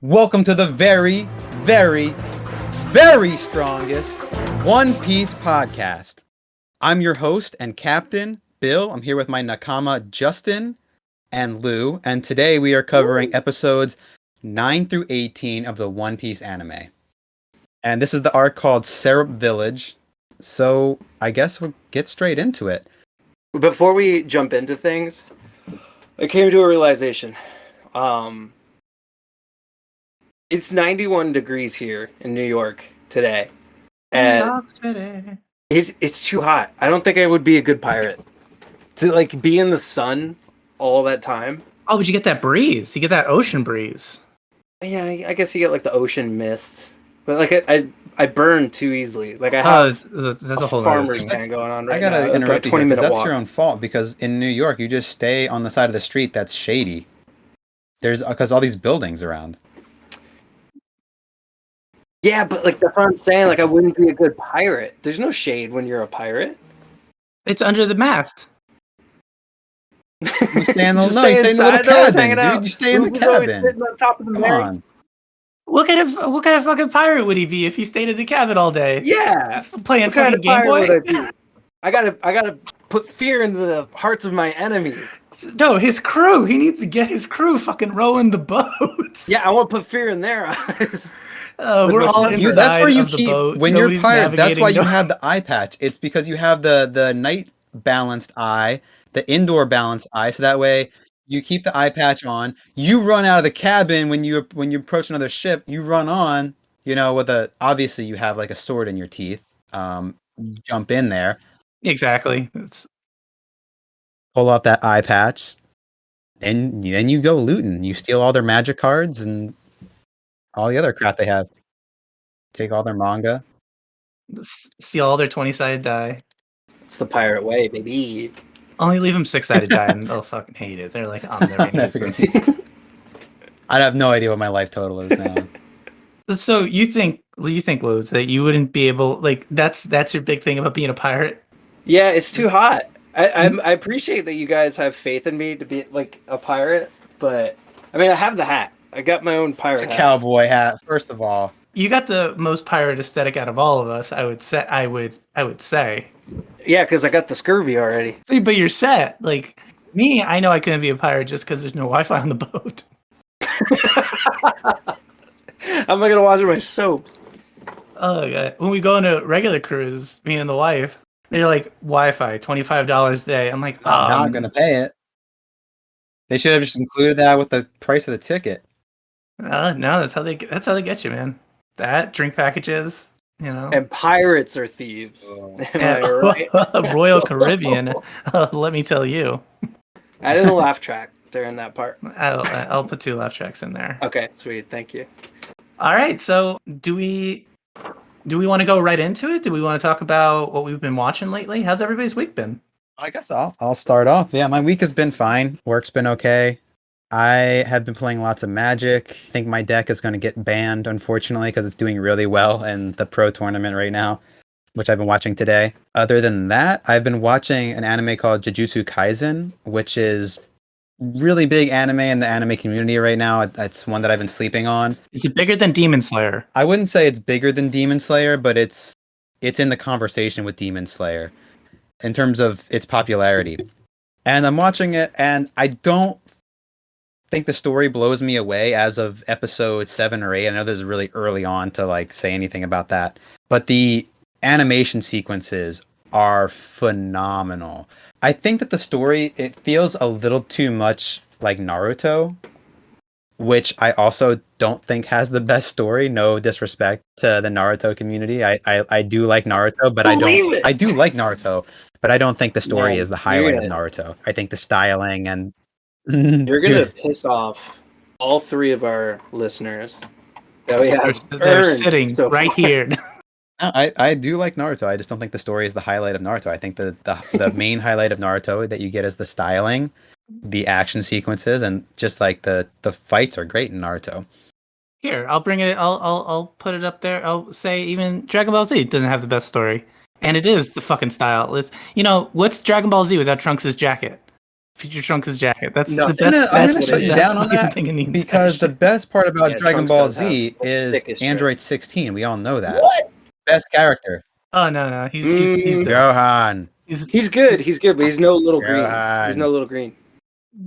Welcome to the very, very, very strongest One Piece podcast. I'm your host and captain, Bill. I'm here with my Nakama, Justin and Lou, and today we are covering episodes 9 through 18 of the One Piece anime. And this is the arc called Syrup Village, so I guess we'll get straight into it. Before we jump into things, I came to a realization. It's 91 degrees here in New York today. And it's too hot. I don't think I would be a good pirate. To be in the sun all that time. Oh, but you get that breeze. You get that ocean breeze. Yeah, I guess you get the ocean mist. But I burn too easily. I have that's a whole farmer's tan going on right now. I gotta interrupt you because that's your own fault. fault. Because in New York, you just stay on the side of the street that's shady. Because all these buildings around. Yeah, but that's what I'm saying. I wouldn't be a good pirate. There's no shade when you're a pirate. It's under the mast. You stay in the little cabin, dude. You stay in the cabin. On top of the Come on. What kind of fucking pirate would he be if he stayed in the cabin all day? Yeah, playing fucking Game Boy. I gotta put fear into the hearts of my enemies. No, his crew. He needs to get his crew fucking rowing the boats. Yeah, I want to put fear in their eyes. We're all inside that's where you of the keep boat. when Nobody's you're pirate. That's why you navigating. have the eye patch. It's because you have the night balanced eye, the indoor balanced eye, so that way you keep the eye patch on. You run out of the cabin when you approach another ship. You run on, with obviously you have a sword in your teeth. Jump in there. Exactly. Pull off that eye patch, and then you go looting. You steal all their magic cards and all the other crap they have. Take all their manga. Steal all their 20-sided die. It's the pirate way, baby. Only leave them 6-sided die and they'll fucking hate it. They're like, I'm never gonna use this. I have no idea what my life total is now. So you think, Lou, that you wouldn't be able, that's your big thing about being a pirate? Yeah, it's too hot. I appreciate that you guys have faith in me to be a pirate, but I mean, I have the hat. I got my own pirate hat. It's a cowboy hat, first of all. You got the most pirate aesthetic out of all of us, I would say. Yeah, because I got the scurvy already. See, but you're set. Me, I know I couldn't be a pirate just because there's no Wi-Fi on the boat. I'm not gonna wash my soaps. Oh god! When we go on a regular cruise, me and the wife, they're like Wi-Fi, $25 a day. I'm like, I'm not gonna pay it. They should have just included that with the price of the ticket. No, that's how they get you, man. That drink packages, And pirates are thieves. Oh. Am I right? Royal Caribbean. Let me tell you. I didn't laugh track during that part. I'll put 2 laugh tracks in there. Okay, sweet, thank you. All right, so do we want to go right into it? Do we want to talk about what we've been watching lately? How's everybody's week been? I guess I'll start off. Yeah, my week has been fine. Work's been okay. I have been playing lots of Magic. I think my deck is going to get banned, unfortunately, because it's doing really well in the pro tournament right now, which I've been watching today. Other than that, I've been watching an anime called Jujutsu Kaisen, which is really big anime in the anime community right now. It's one that I've been sleeping on. Is it bigger than Demon Slayer? I wouldn't say it's bigger than Demon Slayer, but it's in the conversation with Demon Slayer in terms of its popularity. And I'm watching it, and I don't think the story blows me away as of episode 7 or 8. I know this is really early on to say anything about that, but the animation sequences are phenomenal. I think that the story, it feels a little too much like Naruto, which I also don't think has the best story. No disrespect to the Naruto community. I do like Naruto, but I do like Naruto, but I don't think the story is the highlight of Naruto. I think the styling and you're gonna piss off all 3 of our listeners that we have. They're sitting right here. I do like Naruto. I just don't think the story is the highlight of Naruto. I think the main highlight of Naruto that you get is the styling, the action sequences, and just the fights are great in Naruto. Here, I'll bring it. I'll put it up there. I'll say even Dragon Ball Z doesn't have the best story, and it is the fucking style. What's Dragon Ball Z without Trunks' jacket? Future Trunks' jacket. That's No, the best. I'm That's gonna the shut you best down on fucking that thing in the entire because the show. best part about Yeah, Dragon Trunks Ball does have Z the is sickest shirt. Android 16. We all know that. What? Best character. Oh no, he's dope. Gohan. He's good, but he's no little green. Gohan. He's no little green.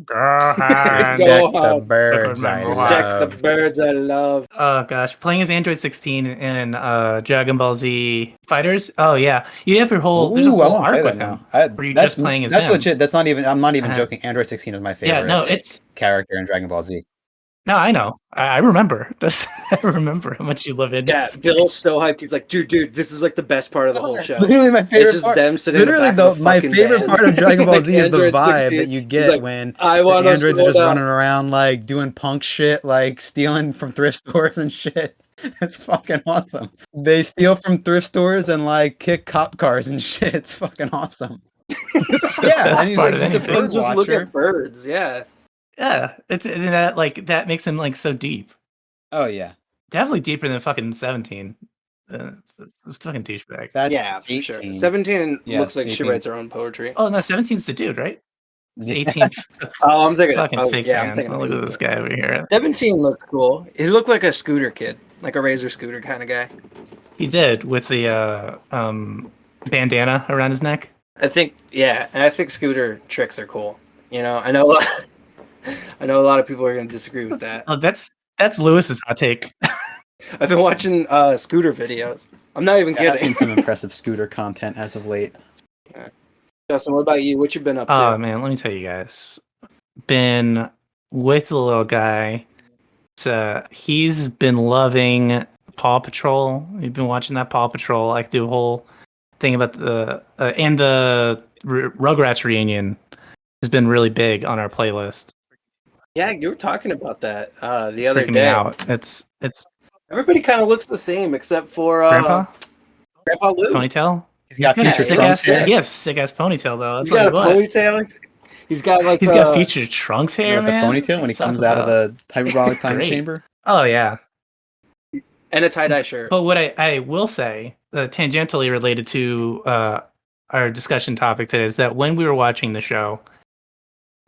Gohan. Go Check the on. birds I Remember Check the love. birds I love. Oh gosh, playing as Android 16 in Dragon Ball Z Fighters. Oh yeah, you have your whole. There's a Ooh, I whole want to play arc that with him now. where you're That's just playing as that's him. legit. That's not even. I'm not even Uh-huh. joking. Android 16 is my Yeah, favorite no, it's character in Dragon Ball Z. no, I know. I remember. I remember how much you love it. Yeah, Phil's so hyped. He's like, dude, this is like the best part of the whole It's show. literally my favorite It's just part. them sitting Literally, in the back of a my fucking favorite van. part of Dragon Ball Like Z is the Android vibe 16. that you He's get like, when I the want us androids to are just go down. running around like doing punk shit, like stealing from thrift stores and shit. It's fucking awesome. They steal from thrift stores and like kick cop cars and shit. It's fucking awesome. It's the Yeah, best and he's part like, of he's a anything. bird And just look watcher. at birds. Yeah. Yeah, it's and that like that makes him like so deep. Oh yeah, Definitely deeper than fucking 17. It's fucking douchebag. that's Yeah, for 18. sure. 17 Yeah, looks like she 18. writes her own poetry. Oh no, 17's the dude, right? It's Yeah. 18. Oh, I'm thinking. Fucking Oh, fake yeah, fan. I'm thinking. Look at this guy over here. 17 looked cool. He looked like a scooter kid, like a Razor scooter kind of guy. He did with the bandana around his neck. I think, yeah, and I think scooter tricks are cool. You know, I know a lot of people are going to disagree with that. Oh, that's Lewis's hot take. I've been watching scooter videos. I'm not even Yeah, I've kidding. seen some impressive scooter content as of late. Justin, what about you? What you been up to? Oh man, let me tell you guys. Been with the little guy. He's been loving Paw Patrol. He's been watching that Paw Patrol. I could do a whole thing about the and the Rugrats reunion has been really big on our playlist. Yeah, you were talking about that the It's other freaking day. me out. It's Everybody kind of looks the same except for Grandpa Grandpa Lou. ponytail. He's got a future sick Trunks ass. hair. He has sick ass ponytail though. He's That's got a like what. ponytail. He's got like He's got future Trunks hair, With the man. ponytail when he What's up comes with out of that? the hyperbolic time Great. chamber. Oh yeah. and a tie-dye shirt. But what I will say, tangentially related to our discussion topic today, is that when we were watching the show,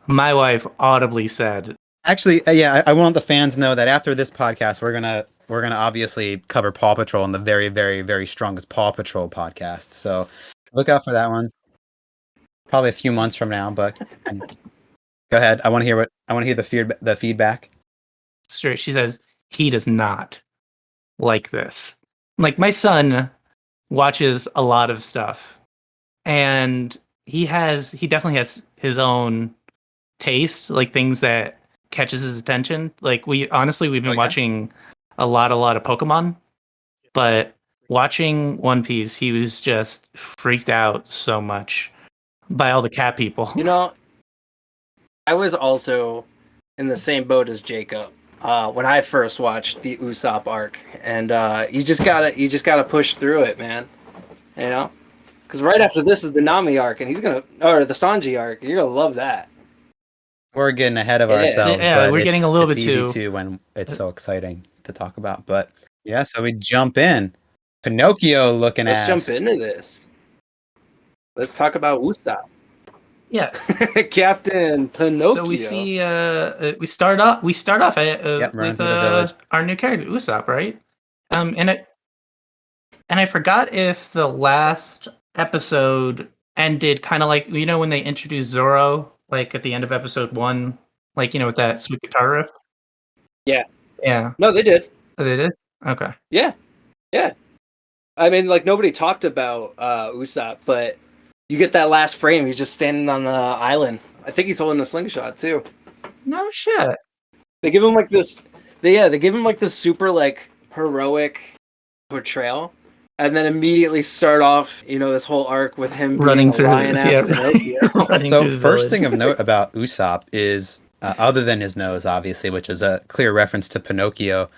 my wife audibly said, Actually, yeah, I want the fans to know that after this podcast, we're gonna obviously cover Paw Patrol in the very, very, very strongest Paw Patrol podcast. So look out for that one. Probably a few months from now, but go ahead. I want to hear the feedback. straight, she says, he does not like this. Like, my son watches a lot of stuff, and he definitely has his own taste, like things that catches his attention. Like, we've been watching a lot of Pokemon, but watching One Piece, he was just freaked out so much by all the cat people. You know, I was also in the same boat as Jacob when I first watched the Usopp arc, and you just gotta push through it, man. You know, because right after this is the Nami arc, and the Sanji arc. You're gonna love that. We're getting ahead of Yeah. ourselves. Yeah, but we're getting a little it's bit easy too- to when it's so exciting to talk about. But yeah, so we jump in. Pinocchio looking Let's ass. jump into this. Let's talk about Usopp, Yeah. Captain Pinocchio. So we see we start off running with through the village. our new character Usopp, right? And I forgot if the last episode ended kind of like, you know, when they introduced Zoro, like at the end of episode 1, like, you know, with that sweet guitar riff. Yeah. Yeah. No, they did. Oh, they did. Okay. Yeah. I mean, like, nobody talked about Usopp, but you get that last frame. He's just standing on the island. I think he's holding a slingshot too. No shit. They give him like this. They give him like this super like heroic portrayal, and then immediately start off, you know, this whole arc with him Running being a through lion-ass Pinocchio. running So through the first village. thing of note about Usopp is, other than his nose, obviously, which is a clear reference to Pinocchio.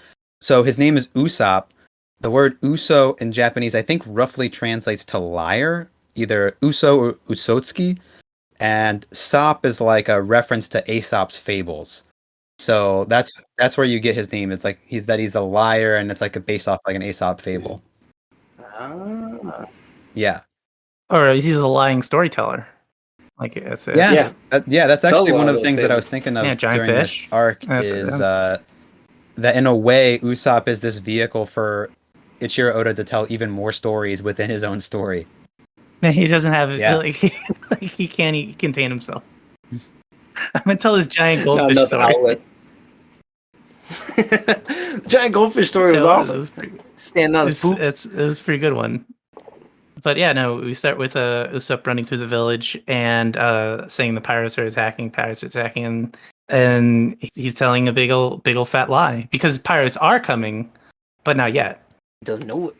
So his name is Usopp. The word Uso in Japanese, I think, roughly translates to liar, either Uso or Usotsuki. And Sop is like a reference to Aesop's fables. So that's where you get his name. It's like he's a liar, and it's like based off like an Aesop fable. Ah. Yeah. Or he's a lying storyteller. Like it's a, Yeah, that's Felt actually a lot one of of the those things that I things. was thinking of Yeah, giant during fish. this arc That's it, is yeah. that in a way Usopp is this vehicle for Ichiro Oda to tell even more stories within his own story. Man, he doesn't have Yeah. like, he can't contain himself. I'm gonna tell this giant Not goldfish enough story. outlets. Giant goldfish story was awesome. It was pretty good. Standing on his poops. It was a pretty good one. But yeah, no, we start with Usopp running through the village and saying the pirates are attacking, and he's telling a big old fat lie because pirates are coming, but not yet. He doesn't know it.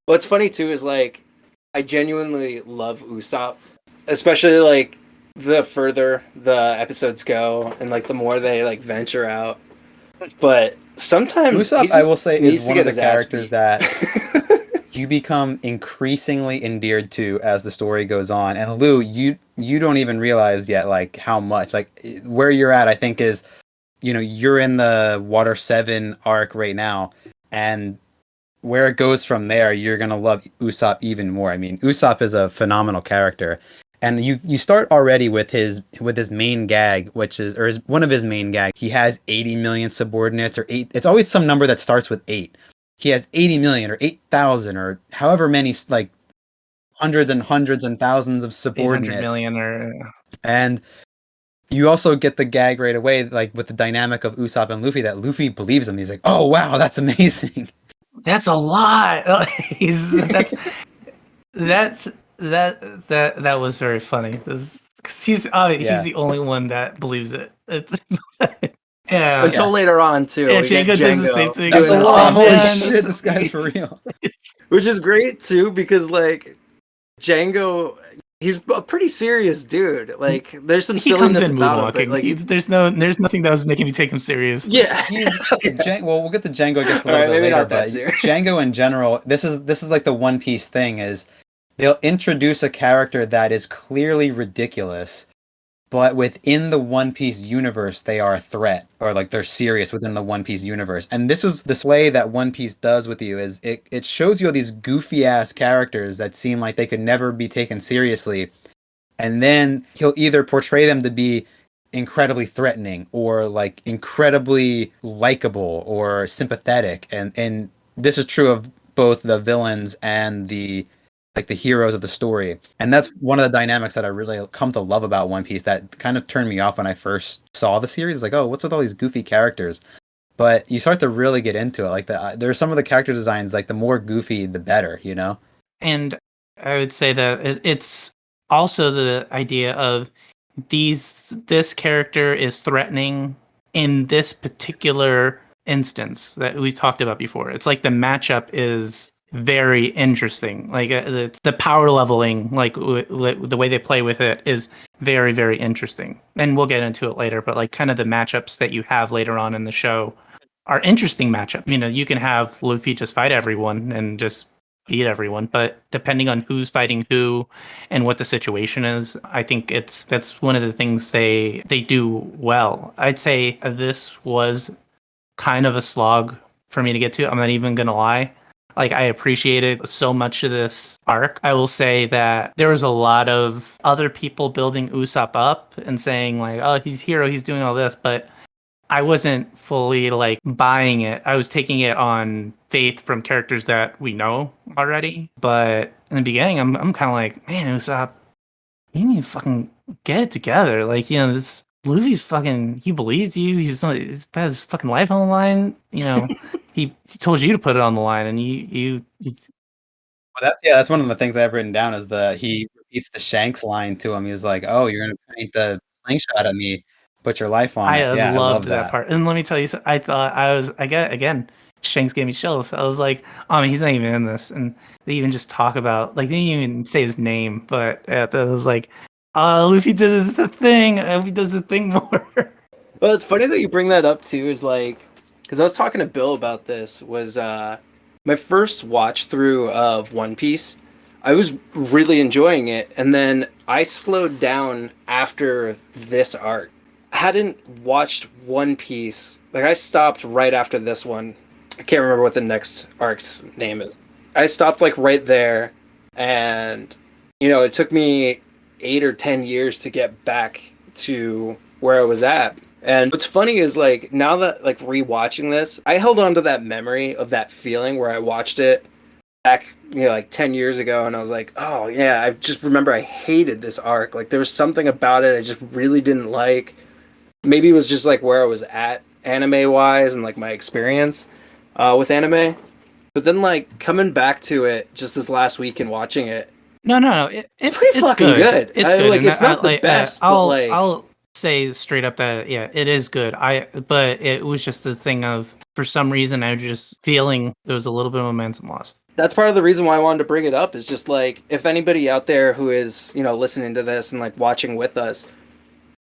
What's funny too is like I genuinely love Usopp, especially like the further the episodes go and like the more they like venture out. But sometimes Usopp, I will say, is needs to one get of the his ass characters beat. that you become increasingly endeared to as the story goes on. And Lou, you don't even realize yet like how much. Like where you're at, I think is, you're in the Water 7 arc right now, and where it goes from there, you're gonna love Usopp even more. I mean, Usopp is a phenomenal character. And you start already with his main gag, one of his main gag. He has 80 million subordinates or eight. It's always some number that starts with 8. He has 80 million or 8,000 or however many, like hundreds and thousands of 800 subordinates. million or And you also get the gag right away, like with the dynamic of Usopp and Luffy, that Luffy believes him. He's like, "Oh wow, that's amazing." that's a lot. That was very funny. He's he's the only one that believes it. It's yeah. Until later on too. Yeah, we get Jango does the same Django thing. That's a doing the lot. same Holy man, shit, this- this guy's for real. Which is great too because like Django, he's a pretty serious dude. Like there's some he comes silliness in about him, but moonwalking. like There's nothing that was making me take him serious. yeah. Well, we'll get to Django I guess a All little right, bit maybe later, not that but serious. Django in general, this is like the One Piece thing is they'll introduce a character that is clearly ridiculous, but within the One Piece universe, they are a threat or like they're serious within the One Piece universe. And this is this way that One Piece does with you is it shows you all these goofy ass characters that seem like they could never be taken seriously. And then he'll either portray them to be incredibly threatening or like incredibly likable or sympathetic. And this is true of both the villains and the heroes of the story. And that's one of the dynamics that I really come to love about One Piece that kind of turned me off when I first saw the series. Like, oh, what's with all these goofy characters? But you start to really get into it. Like there's some of the character designs, like the more goofy, the better, you know? And I would say that it's also the idea of this character is threatening in this particular instance that we talked about before. It's like the matchup is very interesting. Like it's the power leveling, like the way they play with it is very, very interesting. And we'll get into it later, but like kind of the matchups that you have later on in the show are interesting matchup. You can have Luffy just fight everyone and just beat everyone, but depending on who's fighting who and what the situation is, I think that's one of the things they do well. I'd say this was kind of a slog for me to get to. I'm not even gonna lie. Like I appreciated so much of this arc. I will say that there was a lot of other people building Usopp up and saying like, "Oh, he's hero, he's doing all this," but I wasn't fully like buying it. I was taking it on faith from characters that we know already. But in the beginning, I'm kind of like, man, Usopp, you need to fucking get it together. Like, this Luffy's fucking, he believes you. He's got his fucking life on the line. He told you to put it on the line, and you Well, that's one of the things I have written down is he repeats the Shanks line to him. He's like, "Oh, you're gonna paint the slingshot at me, put your life on it." I Yeah, I loved love that that. part. And let me tell you, I thought I get again. Shanks gave me chills. I was like, oh, I mean, he's not even in this. And they even just talk about, like, they didn't even say his name, but it was like, Luffy did the thing. I hope he does the thing more. Well, it's funny that you bring that up too. Is like, because I was talking to Bill about this. Was my first watch through of One Piece. I was really enjoying it, and then I slowed down after this arc. I hadn't watched One Piece. Like I stopped right after this one. I can't remember what the next arc's name is. I stopped like right there, and it took me 8 or 10 years to get back to where I was at. And what's funny is like now that like rewatching this, I held on to that memory of that feeling where I watched it back, like 10 years ago, and I was like, oh yeah, I just remember I hated this arc. Like there was something about it I just really didn't like. Maybe it was just like where I was at anime wise and like my experience with anime. But then like coming back to it just this last week and watching it, no, it's pretty fucking good. It's good. Like it's not the best, but like I'll say straight up that yeah, it is good. But it was just the thing of for some reason I was just feeling there was a little bit of momentum lost. That's part of the reason why I wanted to bring it up is just like if anybody out there who is, listening to this and like watching with us,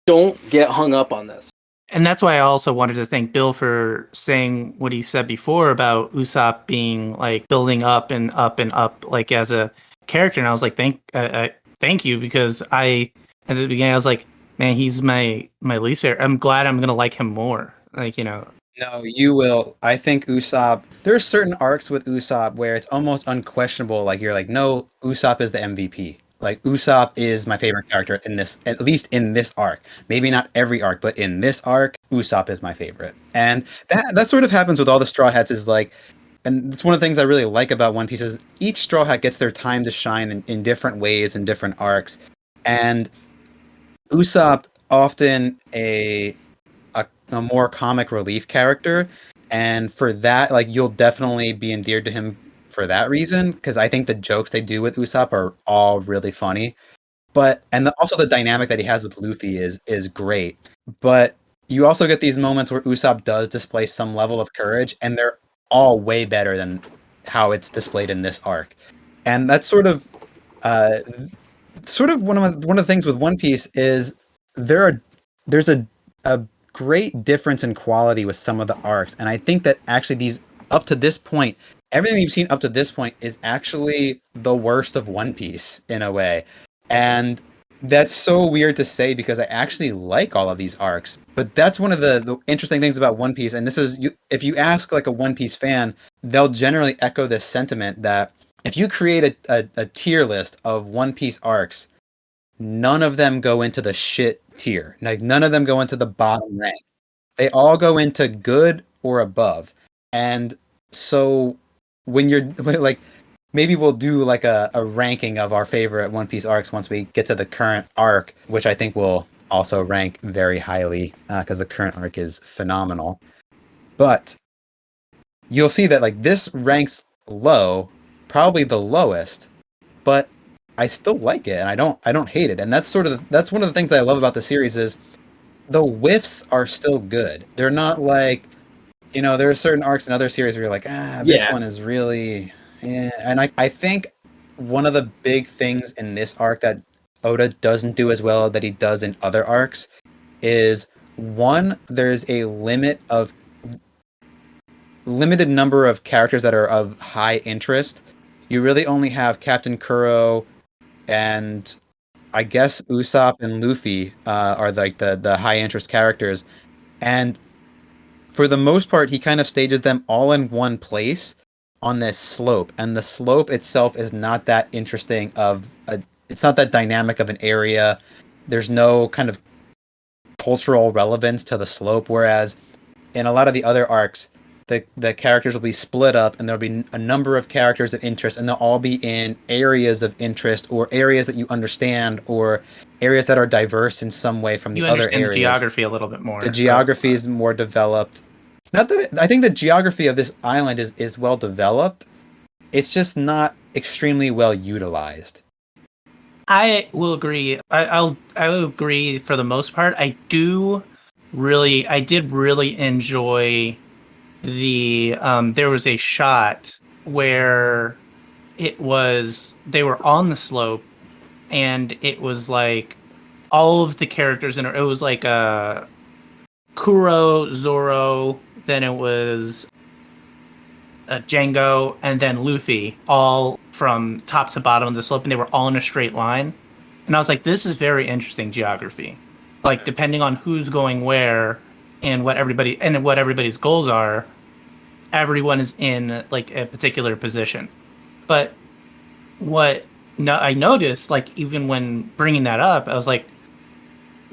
don't get hung up on this. And that's why I also wanted to thank Bill for saying what he said before about Usopp being like building up and up and up like as a character. And I was like, thank you, because at the beginning I was like, man, he's my least favorite. I'm glad I'm gonna like him more. Like, No, you will. I think Usopp. There's certain arcs with Usopp where it's almost unquestionable. Like you're like, no, Usopp is the MVP. Like Usopp is my favorite character in this, at least in this arc. Maybe not every arc, but in this arc, Usopp is my favorite. And that sort of happens with all the Straw Hats. Is like, and it's one of the things I really like about One Piece is each Straw Hat gets their time to shine in different ways in different arcs. And Usopp often a more comic relief character, and for that, like you'll definitely be endeared to him for that reason, because I think the jokes they do with Usopp are all really funny. But also the dynamic that he has with Luffy is great. But you also get these moments where Usopp does display some level of courage, and they're all way better than how it's displayed in this arc. And that's sort of one of the things with One Piece is there's a great difference in quality with some of the arcs, and I think that actually these up to this point, everything you've seen up to this point is actually the worst of One Piece in a way. And that's so weird to say because I actually like all of these arcs. But that's one of the interesting things about One Piece, and this is if you ask like a One Piece fan, they'll generally echo this sentiment that if you create a tier list of One Piece arcs, none of them go into the shit tier. Like none of them go into the bottom rank. They all go into good or above. And so when you're like, maybe we'll do like a ranking of our favorite One Piece arcs once we get to the current arc, which I think will also rank very highly because the current arc is phenomenal. But you'll see that like this ranks low, probably the lowest, but I still like it and I don't hate it. And that's one of the things I love about the series is the whiffs are still good. They're not like, there are certain arcs in other series where you're like, this one is really, and I think one of the big things in this arc that Oda doesn't do as well that he does in other arcs is one, there's a limited number of characters that are of high interest. You really only have Captain Kuro and I guess Usopp and Luffy are like the high interest characters, and for the most part, he kind of stages them all in one place on this slope, and the slope itself is not that interesting. It's not that dynamic of an area. There's no kind of cultural relevance to the slope, whereas in a lot of the other arcs, the characters will be split up, and there'll be a number of characters of interest, and they'll all be in areas of interest or areas that you understand or areas that are diverse in some way from the other areas. You understand the geography a little bit more. The geography is more developed. Not that I think the geography of this island is well developed. It's just not extremely well utilized. I will agree. I will agree for the most part. I did really enjoy the there was a shot where they were on the slope and it was like all of the characters it was like Kuro, Zoro, then it was Jango, and then Luffy, all from top to bottom of the slope, and they were all in a straight line. And I was like, this is very interesting geography. Like, depending on who's going where and what everybody's goals are, everyone is in like a particular position. But what I noticed, like, even when bringing that up, I was like,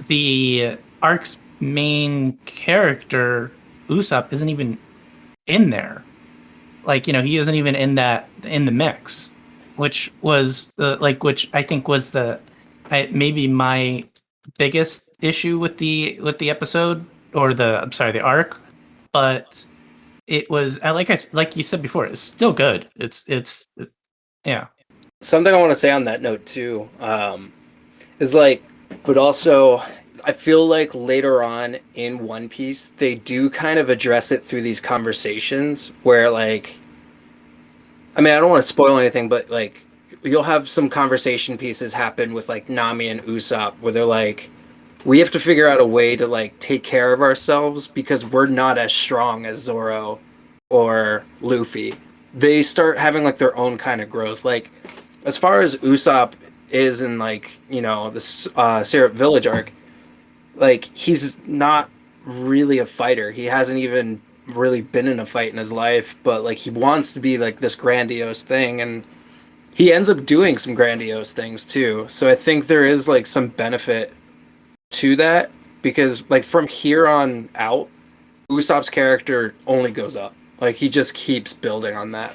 the arc's main character, Usopp, isn't even in there. Like, he isn't even in the mix, which was which I think was maybe my biggest issue with the episode, or I'm sorry, the arc. But it was, like you said before, it's still good. Yeah. Something I want to say on that note too, is like, but also I feel like later on in One Piece they do kind of address it through these conversations where, like, I mean, I don't want to spoil anything, but like you'll have some conversation pieces happen with like Nami and Usopp where they're like, we have to figure out a way to like take care of ourselves because we're not as strong as Zoro or Luffy. They start having like their own kind of growth. Like, as far as Usopp is in, like, the Syrup Village arc, like, he's not really a fighter. He hasn't even really been in a fight in his life, but like he wants to be like this grandiose thing, and he ends up doing some grandiose things too. So I think there is like some benefit to that, because like from here on out, Usopp's character only goes up. Like, he just keeps building on that.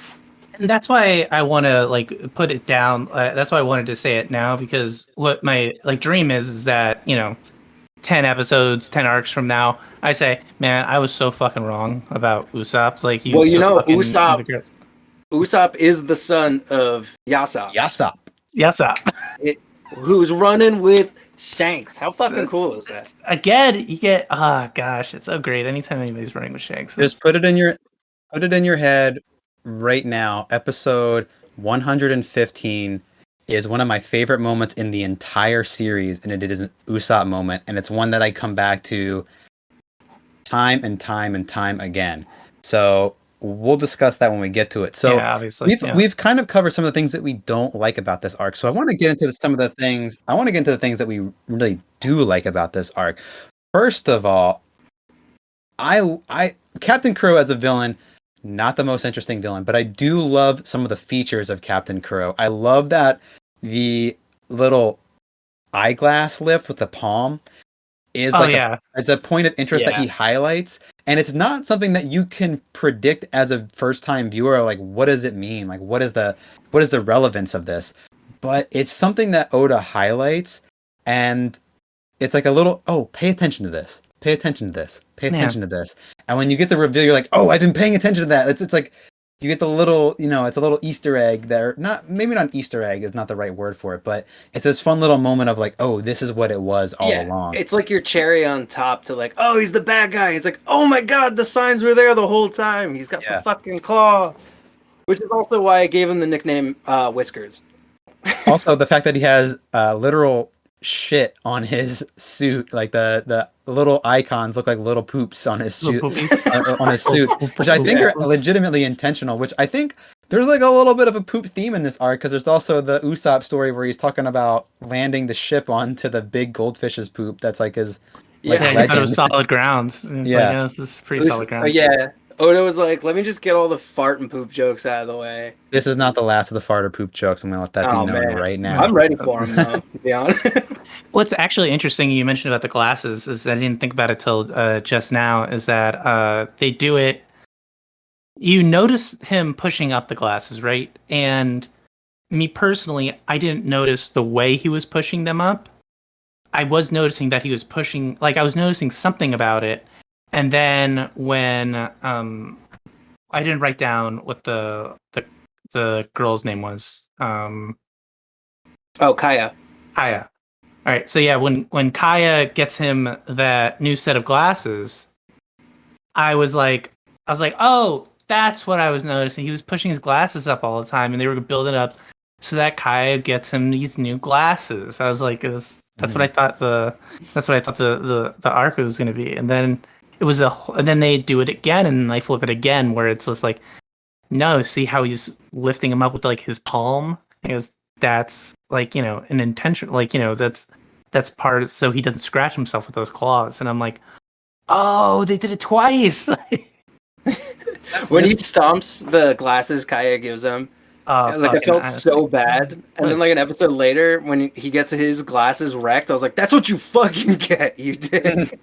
And that's why I want to like put it down. That's why I wanted to say it now, because what my like dream is that 10 episodes, 10 arcs from now, I say, man, I was so fucking wrong about Usopp. Like, he's Usopp is the son of Yasopp. Yasopp. Who's running with Shanks. How fucking cool is that? Again, you get, oh gosh, it's so great. Anytime anybody's running with Shanks. Just put it in your head right now. Episode 115 is one of my favorite moments in the entire series, and it is an Usopp moment, and it's one that I come back to time and time and time again. So we'll discuss that when we get to it. So yeah, obviously, we've kind of covered some of the things that we don't like about this arc. So I want to get into some of the things. I want to get into the things that we really do like about this arc. First of all, I Captain Crow as a villain, not the most interesting villain, but I do love some of the features of Captain Crow. I love that the little eyeglass lift with the palm is as a point of interest that he highlights, and it's not something that you can predict as a first-time viewer. Like, what does it mean? Like, what is the relevance of this? But it's something that Oda highlights, and it's like a little, oh, pay attention to this. Pay attention to this. Pay attention to this. And when you get the reveal, you're like, oh, I've been paying attention to that. It's like you get the little, it's a little Easter egg there. Maybe not Easter egg is not the right word for it, but it's this fun little moment of like, oh, this is what it was all along. It's like your cherry on top to like, oh, he's the bad guy. He's like, oh my god, the signs were there the whole time. He's got the fucking claw. Which is also why I gave him the nickname Whiskers. Also, the fact that he has literal shit on his suit, like the little icons look like little poops on his suit, on his suit, which I think are legitimately intentional. Which I think there's like a little bit of a poop theme in this arc, because there's also the Usopp story where he's talking about landing the ship onto the big goldfish's poop. That's like his legend. He thought it was solid ground. This is pretty solid ground. Oda was like, let me just get all the fart and poop jokes out of the way. This is not the last of the fart or poop jokes. I'm going to let that be known right now. I'm ready for them, though, to be honest. What's actually interesting, you mentioned about the glasses, is I didn't think about it till just now, is that they do it. You notice him pushing up the glasses, right? And me personally, I didn't notice the way he was pushing them up. I was noticing that he was pushing, like I was noticing something about it. And then when I didn't write down what the girl's name was. Kaya. Kaya. All right. So yeah, when Kaya gets him that new set of glasses, I was like, oh, that's what I was noticing. He was pushing his glasses up all the time, and they were building up so that Kaya gets him these new glasses. I was like, that's what I thought the arc was going to be, and then. And then they do it again, and they flip it again, where it's just like, no, see how he's lifting him up with like his palm? Because that's like, an intention, like, that's part so he doesn't scratch himself with those claws. And I'm like, oh, they did it twice. When he stomps the glasses Kaya gives him, Like I felt so bad, and then like an episode later, when he gets his glasses wrecked, I was like, "That's what you fucking get, you did."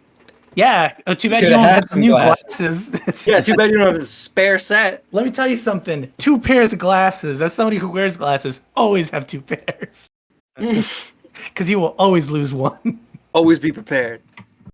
Yeah. Oh, too bad you coulda don't had have some new glasses. glasses. Yeah, too bad you don't have a spare set. Let me tell you something. 2 pairs of glasses. As somebody who wears glasses, always have 2 pairs. Because you will always lose one. Always be prepared.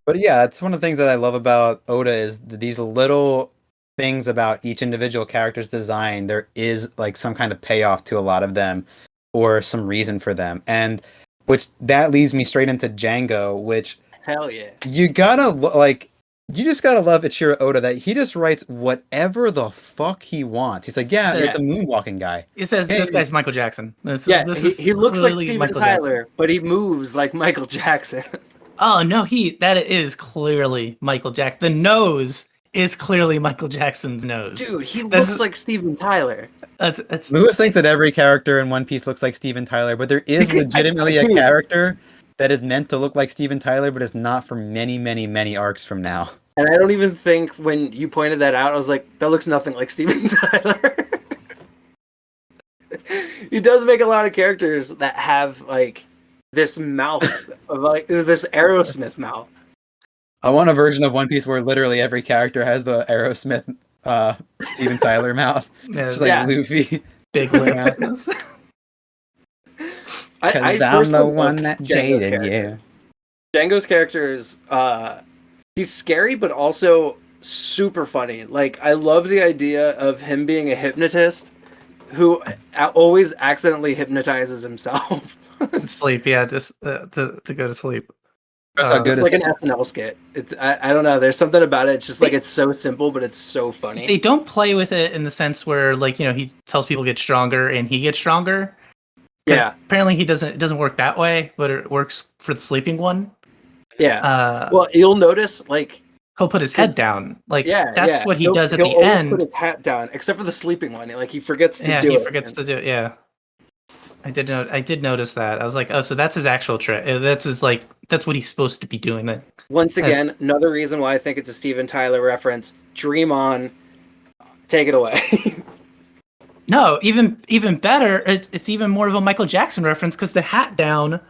But yeah, it's one of the things that I love about Oda is these little things about each individual character's design. There is like some kind of payoff to a lot of them, or some reason for them, and which that leads me straight into Jango, which Hell yeah. you just gotta love Ichiro Oda that he just writes whatever the fuck he wants. He's like, yeah, it's a moonwalking guy. It says this guy's Michael Jackson. He looks like Steven Tyler, but he moves like Michael Jackson. Oh no, that is clearly Michael Jackson. The nose is clearly Michael Jackson's nose. Dude, he looks like Steven Tyler. Lewis thinks that every character in One Piece looks like Steven Tyler, but there is legitimately a character that is meant to look like Steven Tyler, but is not for many, many, many arcs from now. And I don't even think when you pointed that out, I was like, that looks nothing like Steven Tyler. He does make a lot of characters that have like this mouth of like this Aerosmith mouth. I want a version of One Piece where literally every character has the Aerosmith Steven Tyler mouth. It's like Luffy. Big lips. Because I'm the one that jaded you. Django's character is he's scary but also super funny. Like I love the idea of him being a hypnotist who always accidentally hypnotizes himself. Sleep, yeah, just to go to sleep. That's how good it's like an SNL skit. I don't know. There's something about it. It's just like it's so simple, but it's so funny. They don't play with it in the sense where, like, you know, he tells people to get stronger and he gets stronger. Yeah. Apparently, it doesn't work that way, but it works for the sleeping one. Yeah. Well, you'll notice like he'll put his head down. Like that's what he does at the end. Put his hat down, except for the sleeping one. Like he forgets to do it. Yeah, he forgets to do it. Yeah. I did notice that. I was like, oh, so that's his actual trick. That's what he's supposed to be doing. Then once again, another reason why I think it's a Steven Tyler reference. Dream on, take it away. No, even better. It's even more of a Michael Jackson reference because the hat down,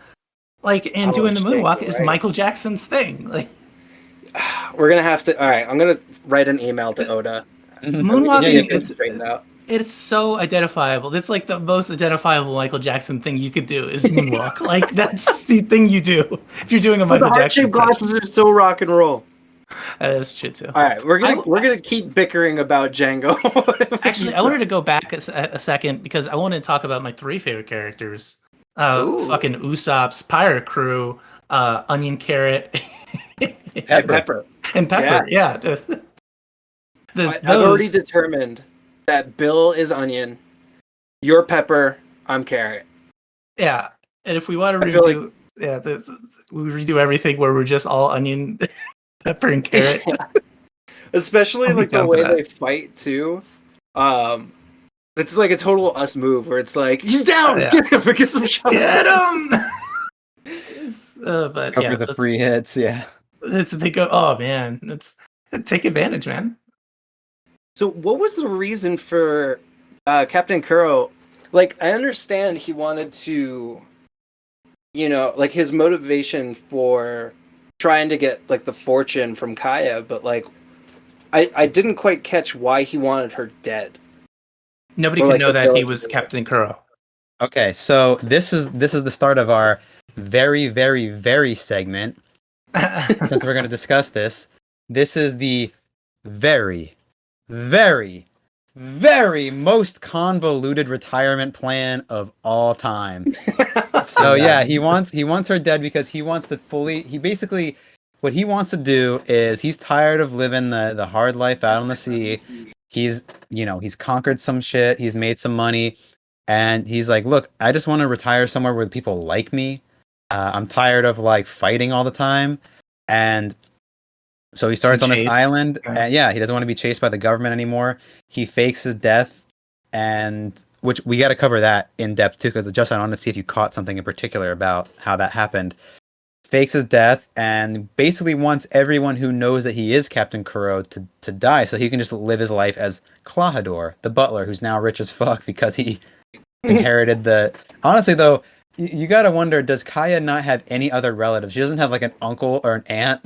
like and doing the moonwalk, is Michael Jackson's thing. Like we're gonna have to. All right, I'm gonna write an email to Oda. Moonwalking is. It's so identifiable. It's like the most identifiable Michael Jackson thing you could do is moonwalk. Like that's the thing you do if you're doing a Michael Jackson. The heart-shaped glasses are so rock and roll. That's true too. All right, we're gonna keep bickering about Jango. Actually, I wanted to go back a second because I wanted to talk about my 3 favorite characters. Fucking Usopp's pirate crew, Onion, Carrot, Pepper. And Pepper. Yeah. I've already determined that Bill is Onion, you're Pepper, I'm Carrot. Yeah, and if we want to redo, we redo everything where we're just all Onion, Pepper, and Carrot. Yeah. Especially like the way they fight too. It's like a total us move where it's like he's down, get him, get some shots. Get him. But cover the free hits, They go, oh man, take advantage, man. So what was the reason for Captain Kuro? Like, I understand he wanted to, you know, like his motivation for trying to get like the fortune from Kaya, but like I didn't quite catch why he wanted her dead. Nobody could know that he was Captain Kuro. Okay, so this is the start of our very, very, very segment. Since we're going to discuss this, this is the very, very, very most convoluted retirement plan of all time. So yeah, he wants her dead because he wants to basically what he wants to do is he's tired of living the hard life out on the sea. He's conquered some shit, he's made some money, and he's like, look, I just want to retire somewhere where people like me. I'm tired of like fighting all the time. And so he starts on this island, and he doesn't want to be chased by the government anymore. He fakes his death, and which we got to cover that in depth too, because Justin, I want to see if you caught something in particular about how that happened. Fakes his death, and basically wants everyone who knows that he is Captain Kuro to die, so he can just live his life as Klahadore, the butler, who's now rich as fuck because he inherited the. Honestly, though, you gotta wonder: does Kaya not have any other relatives? She doesn't have like an uncle or an aunt,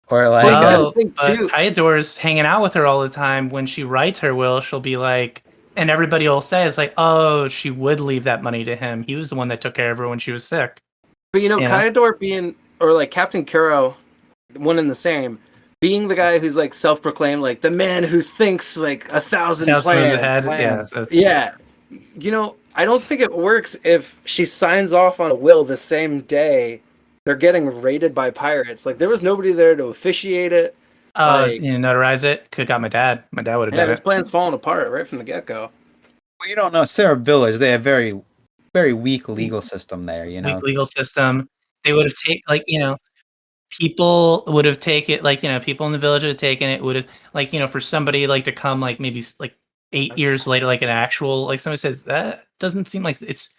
or like. Well, you gotta Oh, think, but too. Kayador's hanging out with her all the time. When she writes her will, she'll be like, and everybody will say it's like, oh, she would leave that money to him. He was the one that took care of her when she was sick. But Yeah. Kayador being, or like Captain Kuro, one and the same, being the guy who's like self-proclaimed, like the man who thinks like 1,000 Moves plans. ahead. plans. Yeah, Yeah. I don't think it works if she signs off on a will the same day they're getting raided by pirates. Like there was nobody there to officiate it. Like, notarize it. Could have got my dad. My dad would have yeah, done this it. plan's falling apart right from the get-go. Well, you don't know. Sarah Village, they have very, very weak legal system there. You Weak know. legal system. They would have taken, people would have taken, people in the village would have taken it. Would have, for somebody like to come, like maybe like 8 years later, like an actual, like somebody says that doesn't seem like it's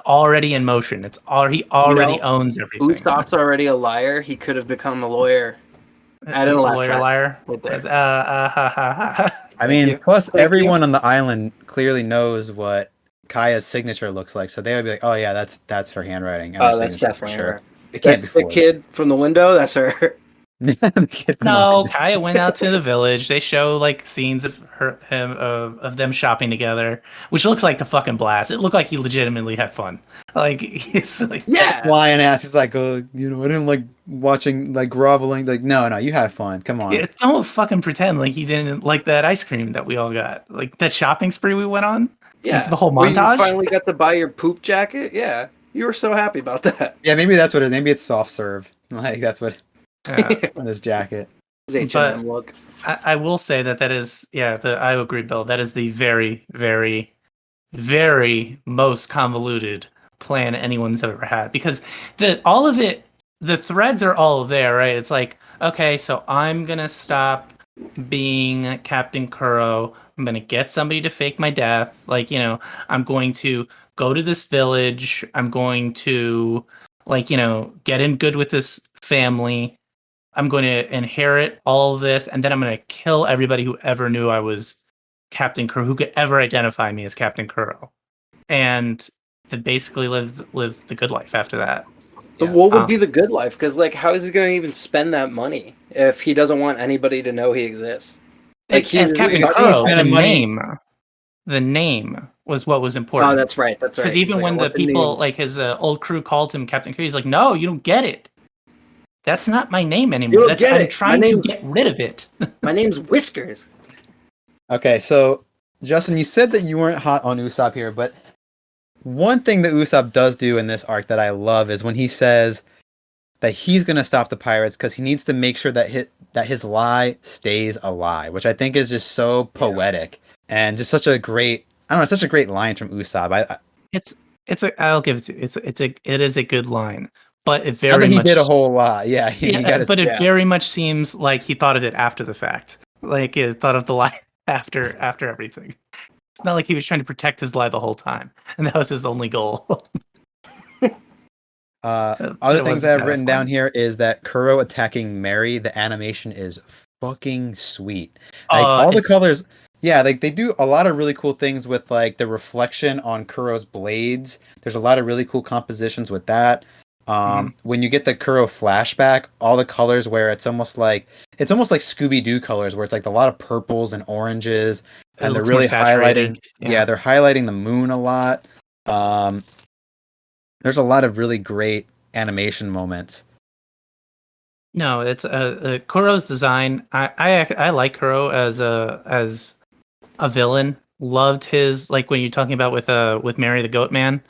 already in motion. He already owns everything. Usopp's already a liar. He could have become a lawyer. I didn't laugh track liar. right there. I mean, you. plus Thank everyone on the island clearly knows what Kaya's signature looks like, so they would be like, "Oh yeah, that's her handwriting." And her That's signature definitely for sure. her. It can't That's be the kid from the window. That's her. The kid from No, the- Kaya went out to the village. They show like scenes of of them shopping together, which looks like the fucking blast. It looked like he legitimately had fun. Like he's like, Yeah. Flying ass. He's like, I didn't like watching, like groveling. Like, no, you had fun. Come on. yeah, don't fucking pretend like he didn't like that ice cream that we all got. Like that shopping spree we went on. Yeah. It's the whole Where you montage. finally got to buy your poop jacket. Yeah. You were so happy about that. Yeah, maybe that's what it is. Maybe it's soft serve. Like that's what Yeah. on his jacket. His But- H&M look. I will say that is, I agree, Bill. That is the very, very, very most convoluted plan anyone's ever had, because all of it, the threads are all there, right? It's like, okay, so I'm gonna stop being Captain Kuro. I'm gonna get somebody to fake my death. I'm going to go to this village. I'm going to, get in good with this family. I'm going to inherit all of this, and then I'm going to kill everybody who ever knew I was Captain Kuro, who could ever identify me as Captain Kuro, and to basically live the good life after that. But what would be the good life? Because how is he going to even spend that money if he doesn't want anybody to know he exists? As Captain Kuro, the name was what was important. Oh, that's right. That's right. Because even when the people, his old crew called him Captain Kuro, he's like, "No, you don't get it. That's not my name anymore. I'm trying to get rid of it." My name's Whiskers. Okay, so Justin, you said that you weren't hot on Usopp here, but one thing that Usopp does do in this arc that I love is when he says that he's going to stop the pirates because he needs to make sure that his lie stays a lie, which I think is just so poetic and just such a great, such a great line from Usopp. I'll give it to you. It is a good line. But it very I think he much did a whole lot, yeah. But it very much seems like he thought of it after the fact. Like he thought of the lie after everything. It's not like he was trying to protect his lie the whole time, and that was his only goal. Other things that I've written down here is that Kuro attacking Mary. The animation is fucking sweet. Like all the colors. Yeah, like they do a lot of really cool things with like the reflection on Kuro's blades. There's a lot of really cool compositions with that. When you get the Kuro flashback, all the colors where it's almost like Scooby-Doo colors, where it's like a lot of purples and oranges, and they're really highlighting. Yeah, they're highlighting the moon a lot. There's a lot of really great animation moments. No, it's Kuro's design. I like Kuro as a villain. Loved his, like when you're talking about with Mary the Goat Man.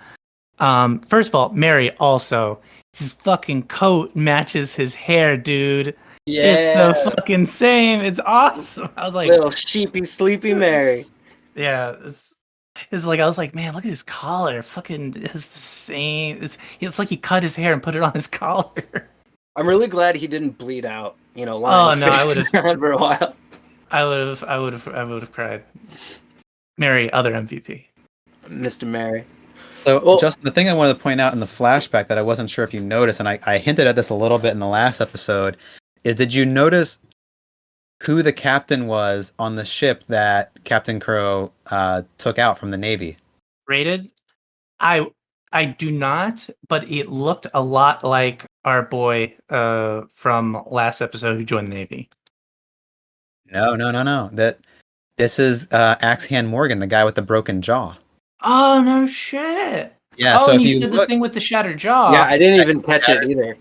First of all, Mary also, his fucking coat matches his hair, dude. Yeah. It's the fucking same. It's awesome. I was like, little sheepy, sleepy Mary. Yeah, it's like I was like, man, look at his collar. Fucking, it's the same. It's like he cut his hair and put it on his collar. I'm really glad he didn't bleed out. Lying I would have for a while. I would have cried. Mary, other MVP. Mr. Mary. So, Justin, the thing I wanted to point out in the flashback that I wasn't sure if you noticed, and I hinted at this a little bit in the last episode, is did you notice who the captain was on the ship that Captain Kuro took out from the Navy? Rated? I do not, but it looked a lot like our boy from last episode who joined the Navy. No. This is Axe Hand Morgan, the guy with the broken jaw. Oh no shit! Yeah. Oh, So and if he you said the look, thing with the shattered jaw. Yeah, I didn't even catch it either.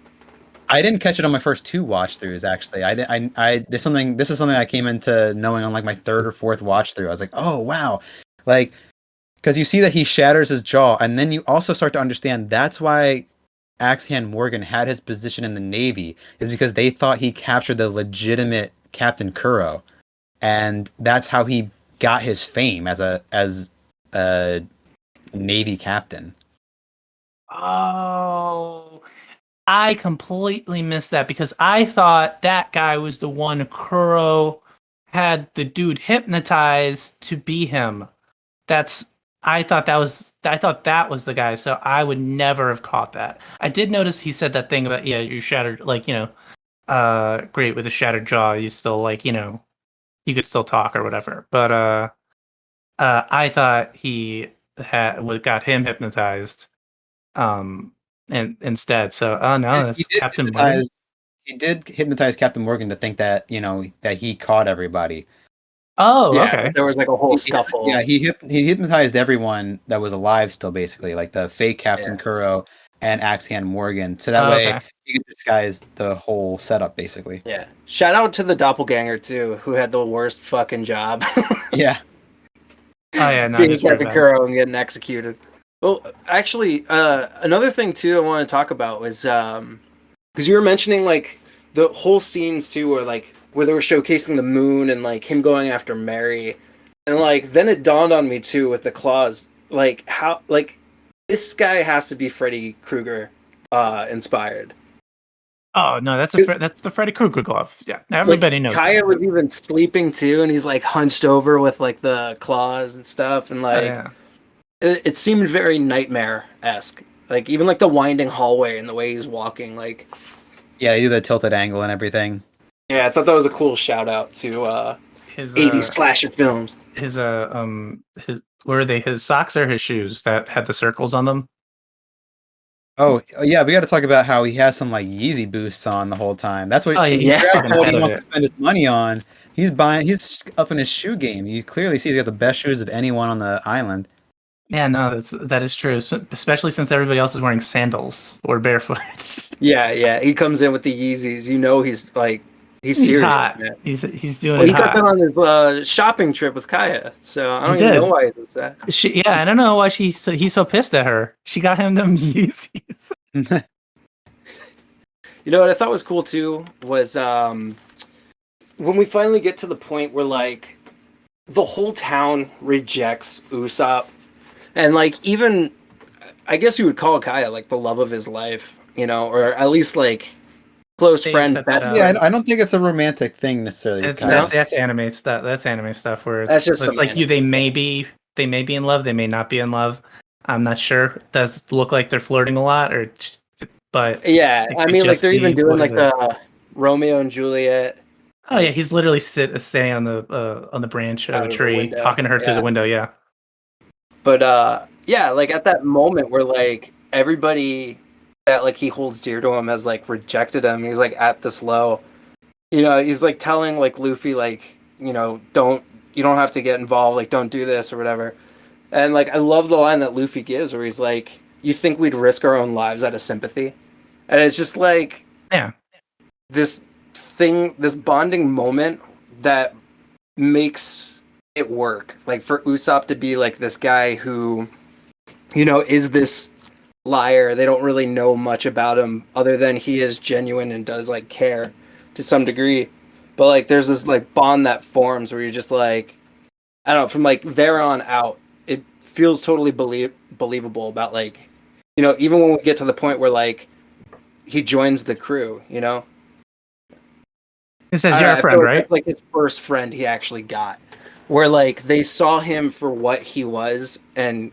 I didn't catch it on my first 2 watch throughs. Actually, I didn't. This is something I came into knowing on like my 3rd or 4th watch through. I was like, oh wow, like because you see that he shatters his jaw, and then you also start to understand that's why Axe Hand Morgan had his position in the Navy is because they thought he captured the legitimate Captain Kuro, and that's how he got his fame as a Navy captain. Oh, I completely missed that because I thought that guy was the one Kuro had the dude hypnotized to be him. That's I thought that was the guy, so I would never have caught that. I did notice he said that thing about you're shattered, like, great with a shattered jaw, you still like, you could still talk or whatever. But I thought he got him hypnotized and instead. So oh no, He that's did Captain Morgan. hypnotize. He did hypnotize Captain Morgan to think that that he caught everybody. Oh, Yeah, okay. but there was like a whole scuffle. Yeah, he hypnotized everyone that was alive still, basically, like the fake Captain Kuro and Axe Hand Morgan. So that Oh, way okay. you could disguise the whole setup, basically. Yeah. Shout out to the doppelganger too, who had the worst fucking job. Yeah. Oh yeah, no, Being it's pretty Captain bad. Kuro and getting executed. Well, actually, another thing too I want to talk about was because you were mentioning like the whole scenes too, where they were showcasing the moon and like him going after Mary, and like then it dawned on me too with the claws, like how like this guy has to be Freddy Krueger inspired. Oh no, that's the Freddy Krueger glove. Yeah, everybody knows. Kaya that. was even sleeping too, and he's like hunched over with like the claws and stuff, and Oh, like yeah. it seemed very nightmare-esque. Like even like the winding hallway and the way he's walking, like Yeah, they do the tilted angle and everything. yeah, I thought that was a cool shout out to His 80s slasher films. his were they his socks or his shoes that had the circles on them? Oh, yeah, we got to talk about how he has some like Yeezy boosts on the whole time. That's what Oh yeah, he's that's fucking what he ahead of wants to it. spend his money on. He's up in his shoe game. You clearly see he's got the best shoes of anyone on the island. Yeah, no, that is true. Especially since everybody else is wearing sandals or barefoot. Yeah, he comes in with the Yeezys. You know he's like he's He's serious, hot. man. He's doing Well, it he got that hot. on his shopping trip with Kaya, so I He don't even know did. why he does that. I don't know why he's so pissed at her. She got him them Yeezys. You know what I thought was cool too was when we finally get to the point where like the whole town rejects Usopp, and like even I guess you would call Kaya like the love of his life, or at least like close They friend, set best that up. friend. Yeah, I don't think it's a romantic thing necessarily. With Kyle. That's anime stuff. That's anime stuff where That's just it's like semantics. they may be in love, they may not be in love. I'm not sure. It does look like they're flirting a lot, but Yeah, it I could mean, like just they're even be doing what like it is. the Romeo and Juliet. Oh yeah, he's literally staying on the branch of Out a of the tree, window, talking to her through yeah. the window. Yeah. But yeah, like at that moment where like everybody that like he holds dear to him has like rejected him. He's like at this low. He's like telling like Luffy like, don't you don't have to get involved, like don't do this or whatever. And like I love the line that Luffy gives where he's like, "You think we'd risk our own lives out of sympathy?" And it's just like Yeah. this this bonding moment that makes it work. Like for Usopp to be like this guy who, is this liar. They don't really know much about him other than he is genuine and does like care to some degree. But like there's this like bond that forms where you're just like, I don't know, from like there on out, it feels totally believable about like, even when we get to the point where like he joins the crew, It says I you're don't a know, I friend, feel like right? that's like his first friend he actually got, where like they saw him for what he was and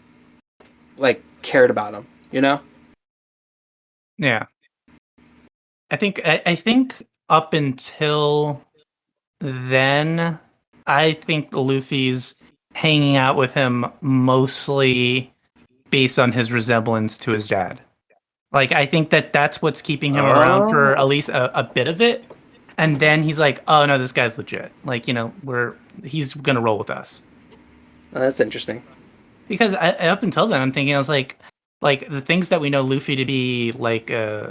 like cared about him, Yeah. I think up until then, I think Luffy's hanging out with him mostly based on his resemblance to his dad. Like, I think that's what's keeping him around for at least a bit of it. And then he's like, oh no, this guy's legit. Like, he's gonna roll with us. Oh, that's interesting. Because up until then, I'm thinking, I was like the things that we know Luffy to be, like,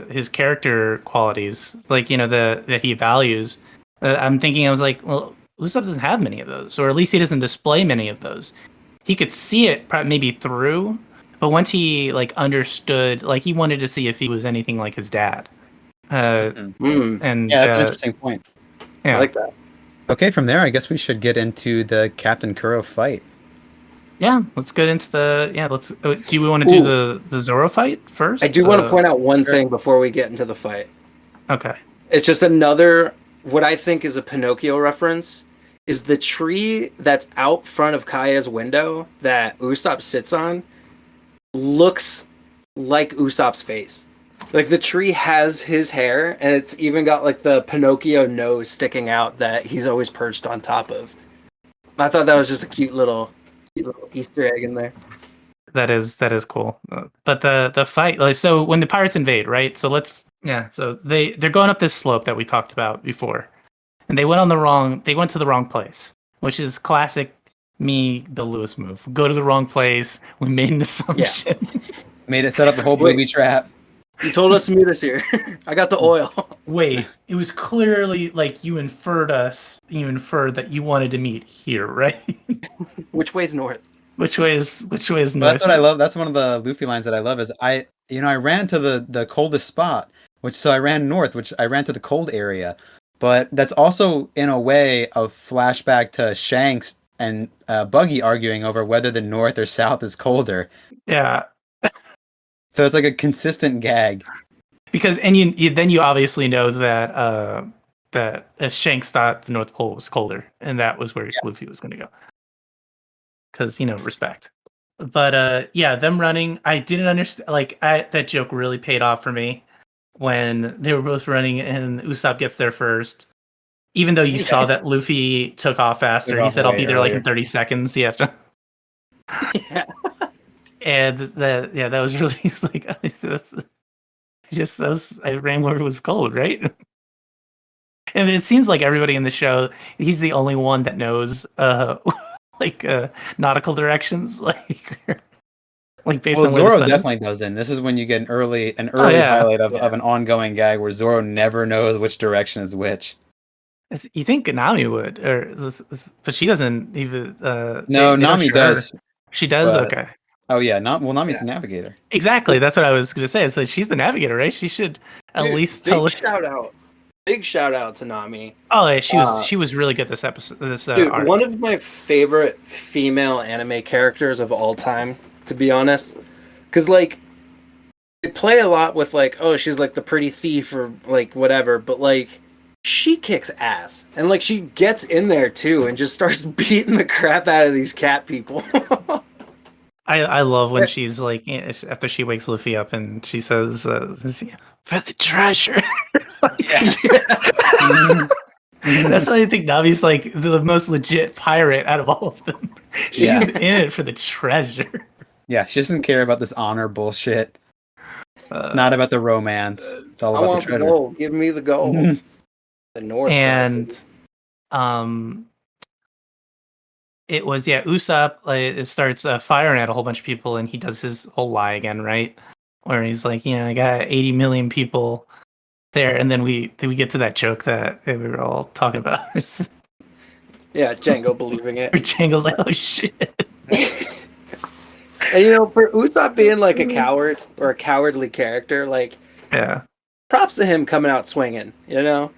his character qualities, like, that he values. I'm thinking, I was like, well, Usopp doesn't have many of those, or at least he doesn't display many of those. He could see it maybe through, but once he, like, understood, like, he wanted to see if he was anything like his dad. And yeah, that's an interesting point. Yeah. I like that. Okay, from there, I guess we should get into the Captain Kuro fight. Yeah, let's get into the. Yeah, let's. Do we want to do the Zoro fight first? I do want to point out one thing before we get into the fight. Okay. It's just another, what I think is a Pinocchio reference, is the tree that's out front of Kaya's window that Usopp sits on looks like Usopp's face. Like, the tree has his hair, and it's even got, like, the Pinocchio nose sticking out that he's always perched on top of. I thought that was just a cute little Easter egg in there. That is cool. But the fight, like, so when the pirates invade, right? So so they're going up this slope that we talked about before, and they went to the wrong place, which is classic Bill Lewis move. Go to the wrong place. We made an assumption. Yeah. Set up the whole booby trap. You told us to meet us here. I got the oil. Wait, it was clearly like you inferred that you wanted to meet here, right? Which way's north? Which way is north? That's what I love. That's one of the Luffy lines that I love is I ran to the coldest spot, so I ran north, which I ran to the cold area. But that's also in a way a flashback to Shanks and Buggy arguing over whether the north or south is colder. Yeah. So it's like a consistent gag. Because then you obviously know that Shanks thought the North Pole was colder, and that was where Luffy was going to go. Because respect. But them running, I didn't understand. Like, that joke really paid off for me when they were both running, and Usopp gets there first. Even though you saw that Luffy took off faster, he said, "I'll be there like in 30 seconds." Yeah. Yeah. And that was really like I ran where it was cold, right? And it seems like everybody in the show, he's the only one that knows nautical directions, like based on where Zoro the sun definitely is. doesn't. This is when you get an early highlight of an ongoing gag where Zoro never knows which direction is which. You think Nami would, but she doesn't even. No, Nami does. She does. Okay. Oh yeah, Nami's the navigator. Exactly, that's what I was going to say. So she's the navigator, right? She should at least tell. Big shout out to Nami. Oh, yeah, she was really good this episode. Dude, arc. One of my favorite female anime characters of all time, to be honest, because like they play a lot with like, oh, she's like the pretty thief or like whatever, but like she kicks ass, and like she gets in there too and just starts beating the crap out of these cat people. I love when she's like, after she wakes Luffy up and she says, for the treasure. That's why I think Nami's like the most legit pirate out of all of them. She's in it for the treasure. Yeah, she doesn't care about this honor bullshit. It's not about the romance. It's all about the treasure. The gold. Give me the gold. The north and side. It was Usopp. It starts firing at a whole bunch of people, and he does his whole lie again, right? Where he's like, I got 80 million people there, and then we get to that joke that we were all talking about. Yeah, Jango believing it. Jango's like, oh shit. And for Usopp being like a coward or a cowardly character, like, props to him coming out swinging. Yeah,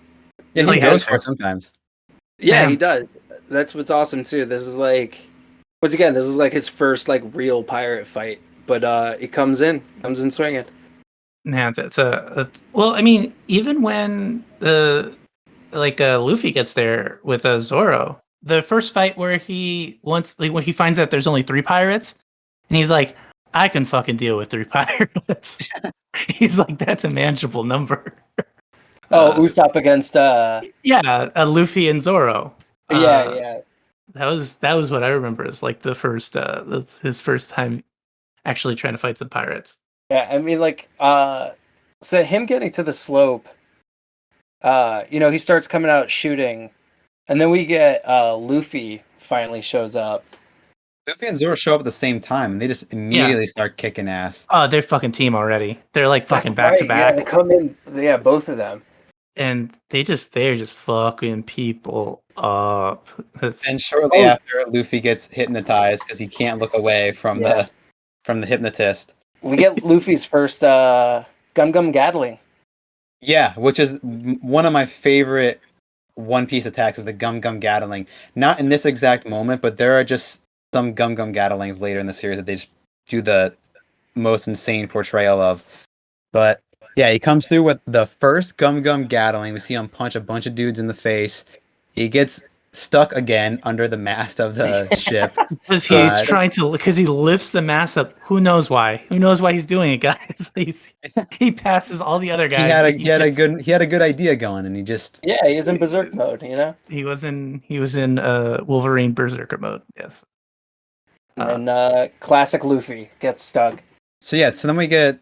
he goes for it sometimes. Yeah, he does. That's what's awesome too. This is like, once again, this is like his first like real pirate fight, but it comes in swinging. Yeah, well, I mean, even when Luffy gets there with Zoro, the first fight where when he finds out there's only 3 pirates, and he's like, I can fucking deal with 3 pirates. He's like, that's a manageable number. Usopp against Luffy and Zoro. Yeah. That was what I remember as like the first that's his first time actually trying to fight some pirates. Yeah, I mean, like, so him getting to the slope, he starts coming out shooting, and then we get Luffy finally shows up. Luffy and Zoro show up at the same time, and they just immediately start kicking ass. Oh, they're fucking team already. They're like fucking back to Yeah, they back. come in. Yeah, both of them. And they're just fucking people up. And shortly after, Luffy gets hypnotized because he can't look away from the hypnotist. We get Luffy's first Gum Gum Gatling. Yeah, which is one of my favorite One Piece attacks is the Gum Gum Gatling. Not in this exact moment, but there are just some Gum Gum Gatlings later in the series that they just do the most insane portrayal of. But yeah, he comes through with the first Gum Gum Gatling. We see him punch a bunch of dudes in the face. He gets stuck again under the mast of the ship. Because he's because he lifts the mast up. Who knows why? Who knows why he's doing it, guys? He passes all the other guys. He had a good idea going, and he just he was in berserk mode. He was in Wolverine berserker mode. Yes. And classic Luffy gets stuck. So then we get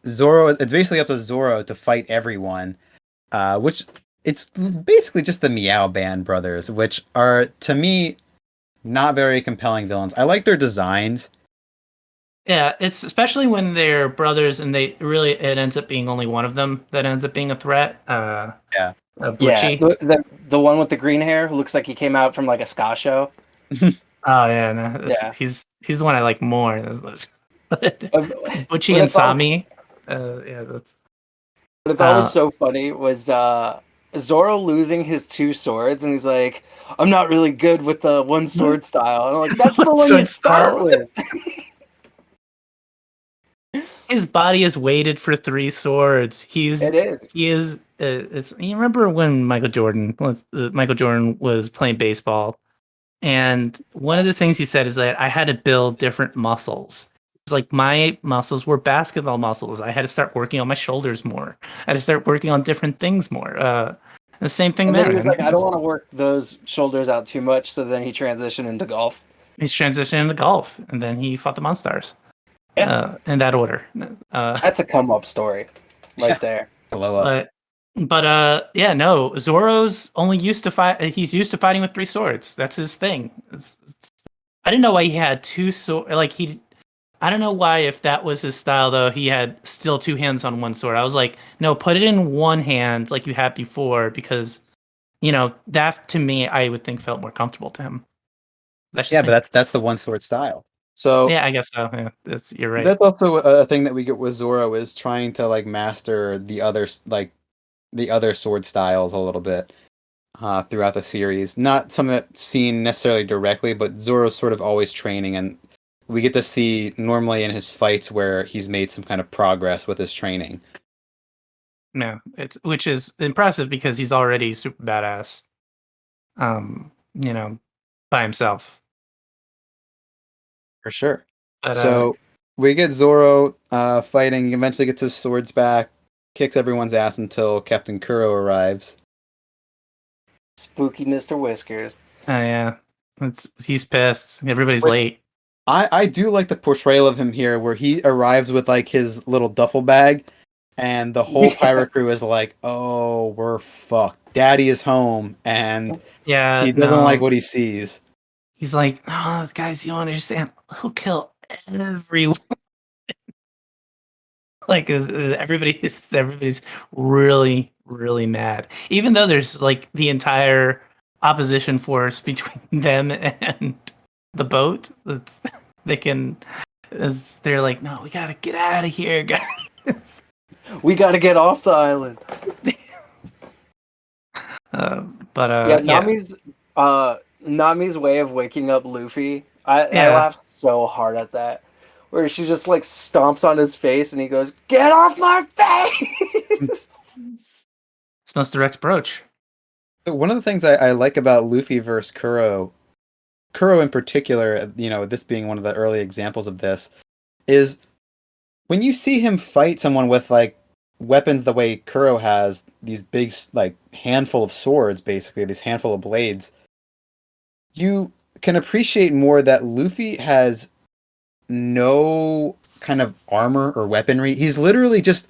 Zoro. It's basically up to Zoro to fight everyone, which it's basically just the Meow Band brothers, which are to me not very compelling villains. I like their designs. Yeah, it's especially when they're brothers and it ends up being only one of them that ends up being a threat. Butchie. The one with the green hair who looks like he came out from like a ska show. Oh yeah, no, he's the one I like more. Butchie and Sami. That's. What I thought was so funny was Zoro losing his two swords, and he's like, "I'm not really good with the one sword style." And I'm like, "That's the one you start with." His body is weighted for 3 swords. He is. You remember when Michael Jordan was playing baseball, and one of the things he said is that I had to build different muscles. It's like my muscles were basketball muscles. I had to start working on my shoulders more. I had to start working on different things more. The same thing there. He was like, I don't want to work those shoulders out too much. So then he transitioned into golf. He's transitioned into golf, and then he fought the Monstars. Yeah. In that order. That's a come up story, there. Blow up. No. Zoro's only used to fight. He's used to fighting with 3 swords. That's his thing. I didn't know why he had 2 swords. I don't know why, if that was his style, though, he had still 2 hands on one sword. I was like, no, put it in one hand like you had before, because, that, to me, I would think felt more comfortable to him. But that's the one sword style. So yeah, I guess so. Yeah, you're right. That's also a thing that we get with Zoro, is trying to, master the other sword styles a little bit throughout the series. Not something that's seen necessarily directly, but Zoro's sort of always training, and we get to see normally in his fights where he's made some kind of progress with his training. Yeah, which is impressive because he's already super badass. By himself. For sure. So we get Zoro fighting. He eventually gets his swords back, kicks everyone's ass until Captain Kuro arrives. Spooky Mr. Whiskers. Oh yeah, he's pissed. Everybody's late. I do like the portrayal of him here, where he arrives with his little duffel bag, and the whole pirate crew is like, "Oh, we're fucked. Daddy is home," and he doesn't like what he sees. He's like, "Oh, guys, you don't understand. He'll kill everyone." Everybody's really, really mad. Even though there's the entire opposition force between them and the boat. They're like, no, we gotta get out of here, guys. We gotta get off the island. Nami's way of waking up Luffy. I laughed so hard at that, where she just stomps on his face and he goes, "Get off my face!" It's most direct approach. One of the things I like about Luffy versus Kuro in particular, this being one of the early examples of this, is when you see him fight someone with weapons the way Kuro has, these big handful of swords, basically this handful of blades, you can appreciate more that Luffy has no kind of armor or weaponry. He's literally just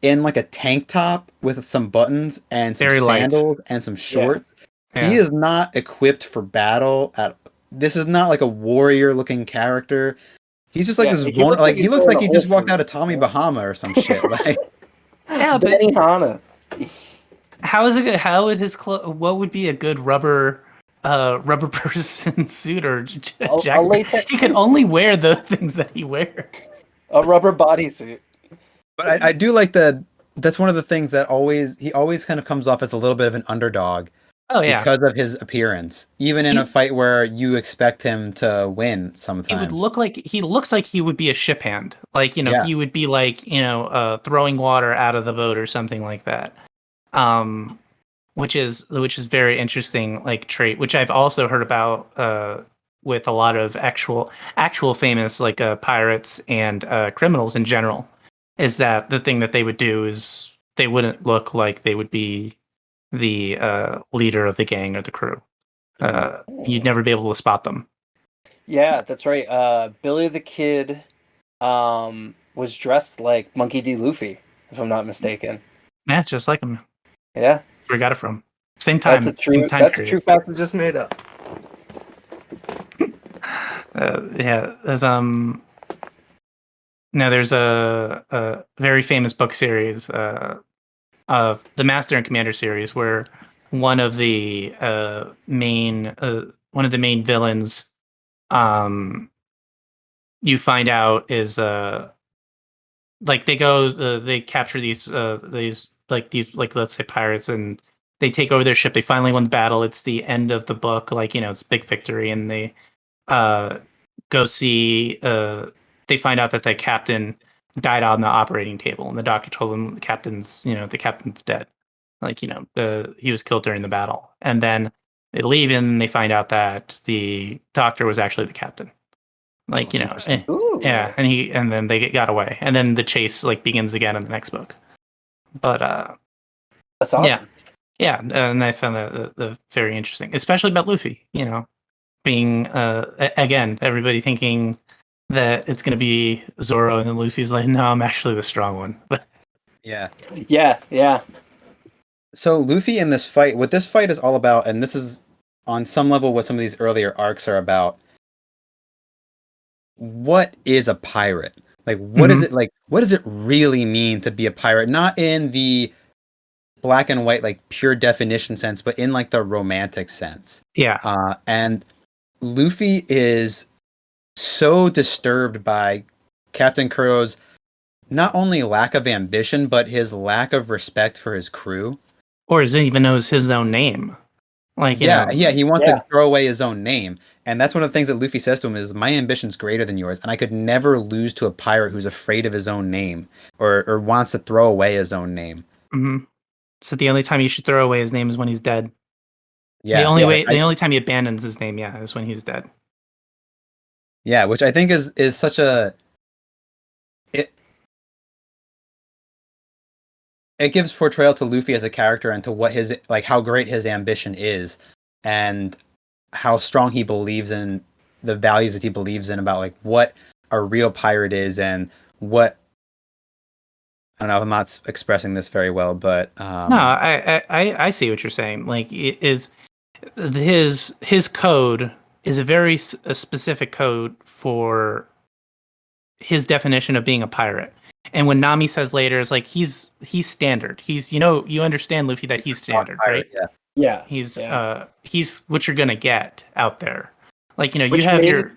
in like a tank top with some buttons and some Very light. sandals and some shorts. Yeah. He is not equipped for battle. This is not like a warrior looking character. He's just like this. He looks like he he's looks going like he to just Whole walked out of Foods, Tommy yeah. Bahama or some shit. Like, Yeah, but Benihana. how is it good? How would his what would be a good rubber person suit or jacket? A latex He could suit. only wear the things that he wears. A rubber bodysuit. but I do like that's one of the things that he always kind of comes off as a little bit of an underdog Oh yeah, because of his appearance. Even in a fight where you expect him to win sometimes. he looks like he would be a ship hand. Like, Yeah. he would be like, throwing water out of the boat or something like that. Which is very interesting, like trait, which I've also heard about with a lot of actual famous like pirates and criminals in general, is that the thing that they would do is they wouldn't look like they would be the leader of the gang or the crew. You'd never be able to spot them. Yeah, that's right. Billy the Kid was dressed like Monkey D. Luffy, if I'm not mistaken. Yeah, just like him. Yeah. That's where I got it from. Same time. That's same time a period. true fact I just made up. Yeah, there's a very famous book series of the Master and Commander series where one of the main villains you find out is like they capture these let's say pirates, and they take over their ship. They finally won the battle. It's the end of the book, it's big victory, and they go see they find out that the captain died on the operating table, and the doctor told them the captain's dead. He was killed during the battle. And then they leave and they find out that the doctor was actually the captain. Yeah, and then they got away. And then the chase begins again in the next book. But that's awesome. Yeah, and I found that very interesting, especially about Luffy, being again, everybody thinking that it's going to be Zoro, and then Luffy's like, no, I'm actually the strong one. Yeah. So Luffy in this fight, what this fight is all about, and this is on some level what some of these earlier arcs are about. What is a pirate? Like, what is it like? What does it really mean to be a pirate? Not in the black and white, like pure definition sense, but in like the romantic sense. Yeah. And Luffy is so disturbed by Captain Kuro's not only lack of ambition, but his lack of respect for his crew. Or doesn't even knows his own name. He wants to throw away his own name. And that's one of the things that Luffy says to him is, my ambition's greater than yours, and I could never lose to a pirate who's afraid of his own name or wants to throw away his own name. Mm-hmm. So the only time you should throw away his name is when he's dead. Yeah. The only time he abandons his name, is when he's dead. Yeah, which I think is such a it gives portrayal to Luffy as a character and to what how great his ambition is, and how strong he believes in the values that he believes in about like what a real pirate is, and what, I don't know, I'm not expressing this very well, but no, I see what you're saying. Like, it is his code is a very specific code for his definition of being a pirate. And when Nami says later, it's like he's standard. He's you understand, Luffy, that he's standard, pirate, right? Yeah. He's what you're gonna get out there. Like, you Which have made your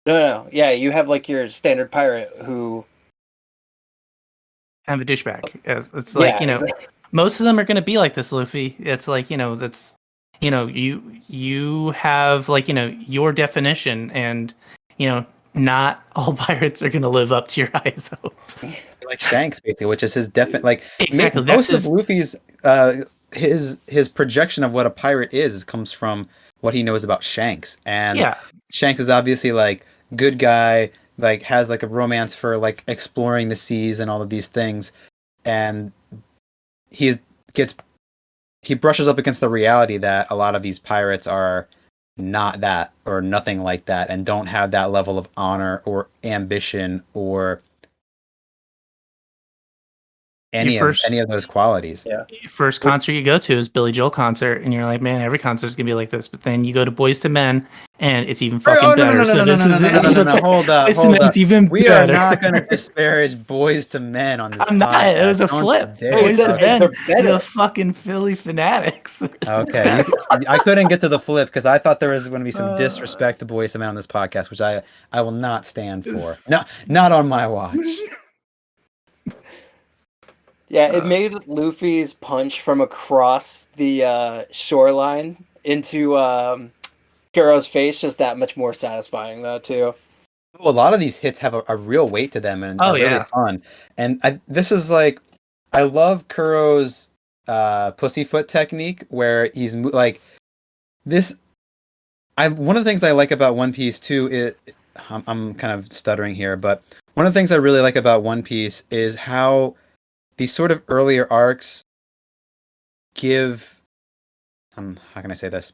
No. Yeah, you have like your standard pirate who have a douchebag. It's like, most of them are gonna be like this, Luffy. It's like, that's you have like, your definition, and not all pirates are going to live up to your highest hopes. Like Shanks, basically, which is his definite, like, exactly. Most of Luffy's his projection of what a pirate is comes from what he knows about Shanks, and Shanks is obviously like good guy, like has like a romance for like exploring the seas and all of these things, and he brushes up against the reality that a lot of these pirates are not that or nothing like that and don't have that level of honor or ambition or any of those qualities. Yeah. Your first concert you go to is Billy Joel concert, and you're like, man, every concert is gonna be like this. But then you go to Boys to Men, and it's even fucking better. No, hold up. It's even we better. are not going to disparage Boys to Men on this I'm not. podcast. It was a flip. Boys to Men, the fucking Philly fanatics. Okay, I couldn't get to the flip because I thought there was going to be some disrespect to Boys to Men on this podcast, which I will not stand for. Not on my watch. Yeah, it made Luffy's punch from across the shoreline into Kuro's face just that much more satisfying, though, too. A lot of these hits have a real weight to them and are really fun. And this is like, I love Kuro's pussyfoot technique where he's like this. One of the things I like about One Piece too, I'm kind of stuttering here, but one of the things I really like about One Piece is how these sort of earlier arcs give, how can I say this?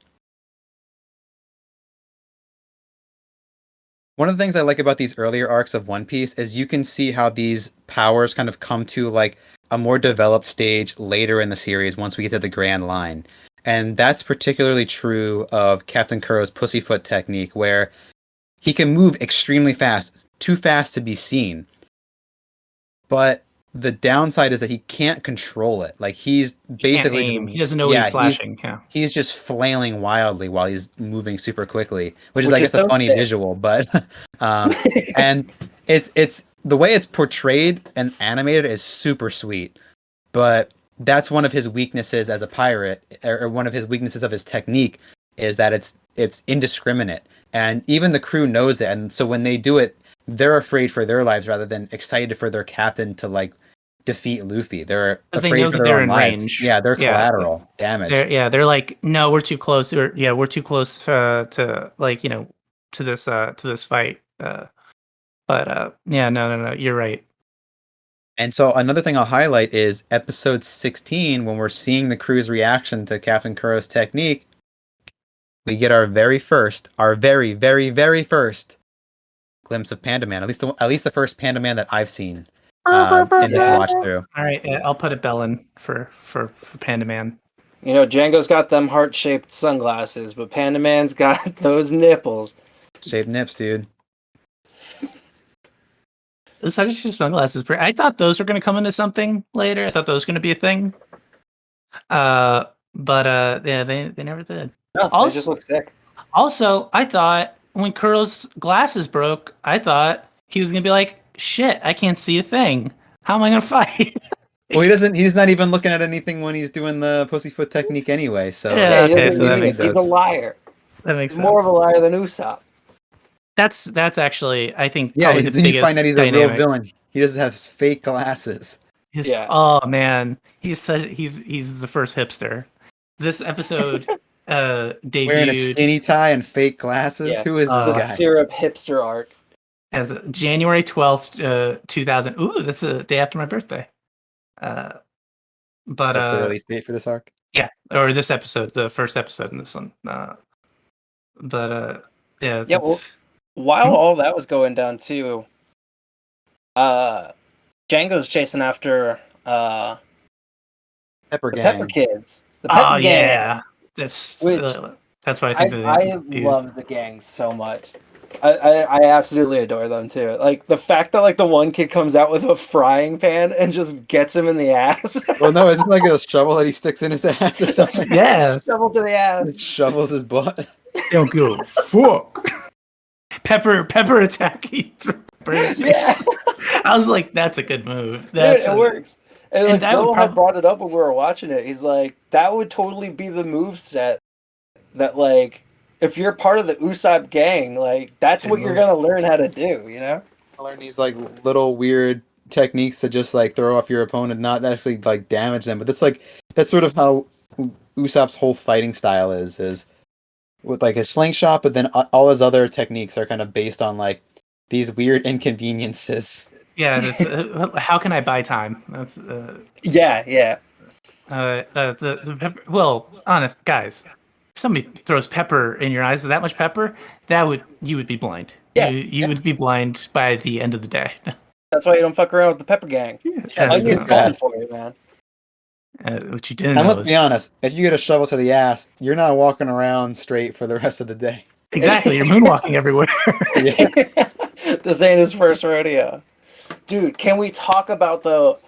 One of the things I like about these earlier arcs of One Piece is you can see how these powers kind of come to like a more developed stage later in the series once we get to the Grand Line. And that's particularly true of Captain Kuro's pussyfoot technique, where he can move extremely fast, too fast to be seen. But the downside is that he can't control it. Like he's basically he doesn't know when he's slashing. He's just flailing wildly while he's moving super quickly, which is I guess a funny visual, but and it's the way it's portrayed and animated is super sweet. But that's one of his weaknesses as a pirate, or one of his weaknesses of his technique, is that it's indiscriminate, and even the crew knows it. And so when they do it, they're afraid for their lives rather than excited for their captain to like defeat Luffy. They're afraid for their own lives. Range. Yeah, they're collateral damage. They're like, no, we're too close. We're too close to like, to this fight. No, you're right. And so another thing I'll highlight is episode 16, when we're seeing the crew's reaction to Captain Kuro's technique. We get our very, very, very first glimpse of Panda Man. At least the first Panda Man that I've seen in this watch through. All right, I'll put a bell in for Panda Man. Jango's got them heart-shaped sunglasses, but Panda Man's got those nipples. Shaped nips, dude. The heart-shaped sunglasses. I thought those were going to come into something later. I thought those were going to be a thing. But they never did. No, they just look sick. Also, I thought when Kuro's glasses broke, I thought he was gonna be like, "Shit, I can't see a thing. How am I gonna fight?" Well, he doesn't. He's not even looking at anything when he's doing the pussyfoot technique anyway. So so that makes sense. He's a liar. That makes sense. More of a liar than Usopp. That's actually, I think. Yeah, then you find out he's a real villain. He doesn't have fake glasses. Oh man, he's the first hipster. This episode debuted wearing a skinny tie and fake glasses. Yeah. Who is this guy? Syrup hipster arc. As January 12th, 2000. Ooh, that's the day after my birthday. But that's the release date for this arc. Yeah, or this episode, the first episode in this one. While all that was going down too, Jango's chasing after Pepper Kids. The Pepper Gang. Yeah, that's why I think I love the gang so much. I absolutely adore them too. Like the fact that like the one kid comes out with a frying pan and just gets him in the ass. Well, no, isn't like a shovel that he sticks in his ass or something? Yeah, shovel to the ass. It shovels his butt. Don't go fuck. Pepper attack. Yeah. I was like, that's a good move. It works. And like Bill had brought it up when we were watching it. He's like, that would totally be the move set that like if you're part of the Usopp gang, like that's what you're gonna learn how to do, Learn these like little weird techniques to just like throw off your opponent, not actually like damage them. But that's sort of how Usopp's whole fighting style is with like his slingshot, but then all his other techniques are kind of based on like these weird inconveniences. Yeah, that's, how can I buy time? That's yeah. Well, honest guys, somebody throws pepper in your eyes, that much pepper, you would be blind. Yeah, you would be blind by the end of the day. That's why you don't fuck around with the pepper gang. Yeah, Onion's coming for you, man. What you didn't And know let's be honest, if you get a shovel to the ass, you're not walking around straight for the rest of the day. exactly, you're moonwalking everywhere. Yeah. This ain't his first rodeo. Dude, can we talk about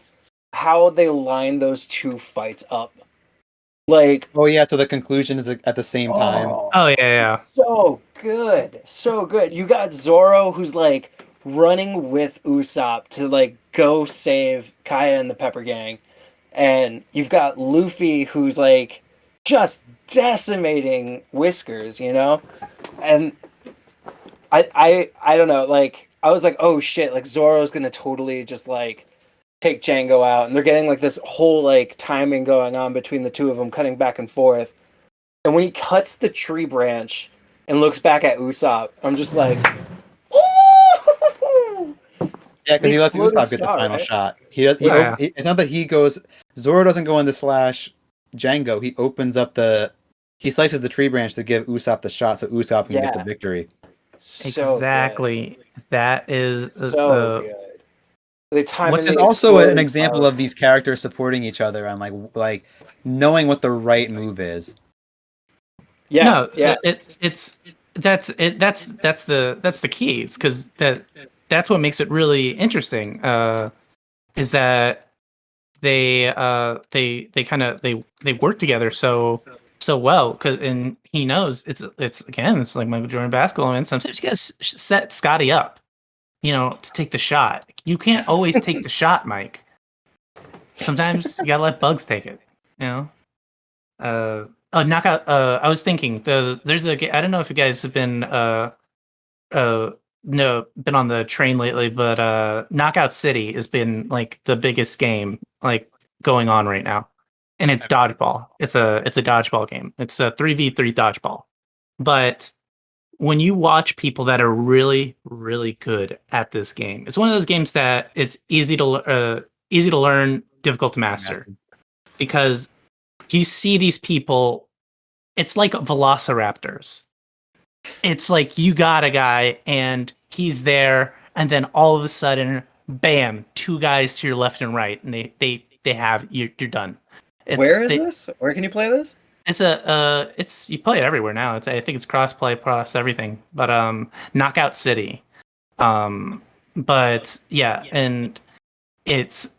how they line those two fights up? Like, Oh yeah, so the conclusion is at the same time. Oh yeah. So good. So good. You got Zoro who's like running with Usopp to like go save Kaya and the Pepper Gang. And you've got Luffy who's like just decimating Whiskers, you know? And I don't know, like I was like, oh shit, like Zoro's gonna totally just like take Jango out, and they're getting like this whole like timing going on between the two of them, cutting back and forth. And when he cuts the tree branch and looks back at Usopp, I'm just like, ooh! Yeah, because he lets Exploding Usopp get the star, final right? shot. He does. Yeah. It's not that he goes. Zoro doesn't go into slash Jango. He opens up he slices the tree branch to give Usopp the shot, so Usopp can get the victory. So Exactly. good. That is So good. They time Which is the also an exploding example stars. of these characters supporting each other and like knowing what the right move is. Yeah, no, yeah. That's the key. It's because that's what makes it really interesting. Is that they kind of they work together so well, and he knows it's like Michael Jordan basketball, and sometimes you gotta set Scotty up, to take the shot. You can't always take the shot, Mike. Sometimes you gotta let Bugs take it, knockout. I was thinking there's I don't know if you guys have been been on the train lately, but Knockout City has been like the biggest game like going on right now, and it's dodgeball. It's a dodgeball game. It's a 3v3 dodgeball. But when you watch people that are really really good at this game, it's one of those games that it's easy to learn, difficult to master, because you see these people. It's like velociraptors. It's like you got a guy and he's there, and then all of a sudden, bam, two guys to your left and right, and they have you're done. Where is this? Where can you play this? It's you play it everywhere now. I think it's cross-play across everything. But Knockout City. But yeah, and it's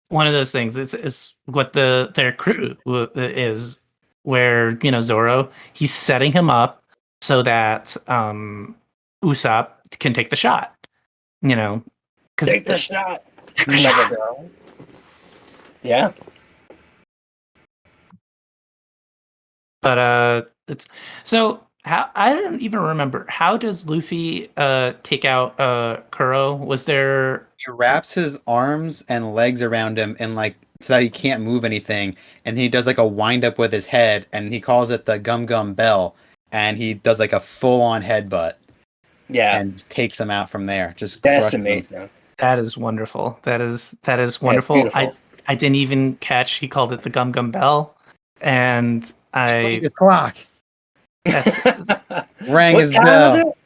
one of those things. It's what their crew is, where Zoro, he's setting him up so that Usopp can take the shot. Take the shot. Never go. Yeah. But it's so how I don't even remember, how does Luffy take out Kuro? Was there He wraps his arms and legs around him and so that he can't move anything, and he does like a wind up with his head, and he calls it the Gum Gum Bell, and he does like a full on headbutt. Yeah. And just takes him out from there. That's amazing. That is wonderful. That is wonderful. I didn't even catch he called it the Gum Gum Bell, and his clock. That's rang his bell.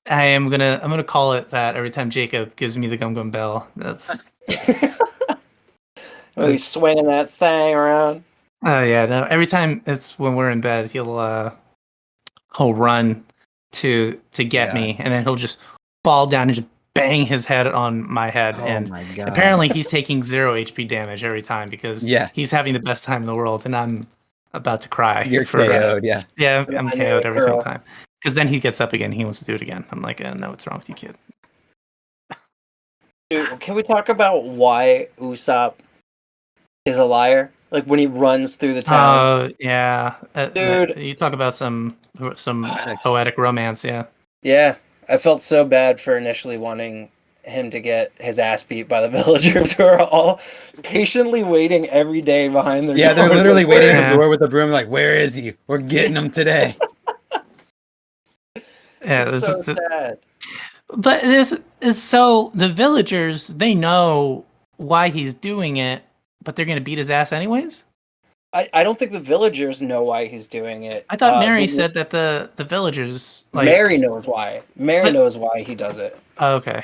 I'm gonna call it that every time Jacob gives me the Gum Gum Bell. That's he's swinging that thing around. Oh yeah, no. Every time it's when we're in bed, he'll run to get me, and then he'll just fall down and just bang his head on my head. And my God. Apparently he's taking 0 HP damage every time, because he's having the best time in the world, and I'm about to cry. You're KO'd, yeah. Yeah, I'm KO'd every single time. Because then he gets up again, he wants to do it again. I'm like, no, what's wrong with you, kid? Dude, can we talk about why Usopp is a liar? Like when he runs through the town. Oh yeah, dude. You talk about some poetic romance, yeah. Yeah, I felt so bad for initially wanting him to get his ass beat by the villagers who are all patiently waiting every day behind their door. Yeah, they're literally waiting at the door with the broom, like, where is he? We're getting him today. Yeah, it's so sad. But so the villagers, they know why he's doing it, but they're gonna beat his ass anyways? I don't think the villagers know why he's doing it. I thought Mary said that the villagers like Mary knows why. Mary knows why he does it. Oh, okay.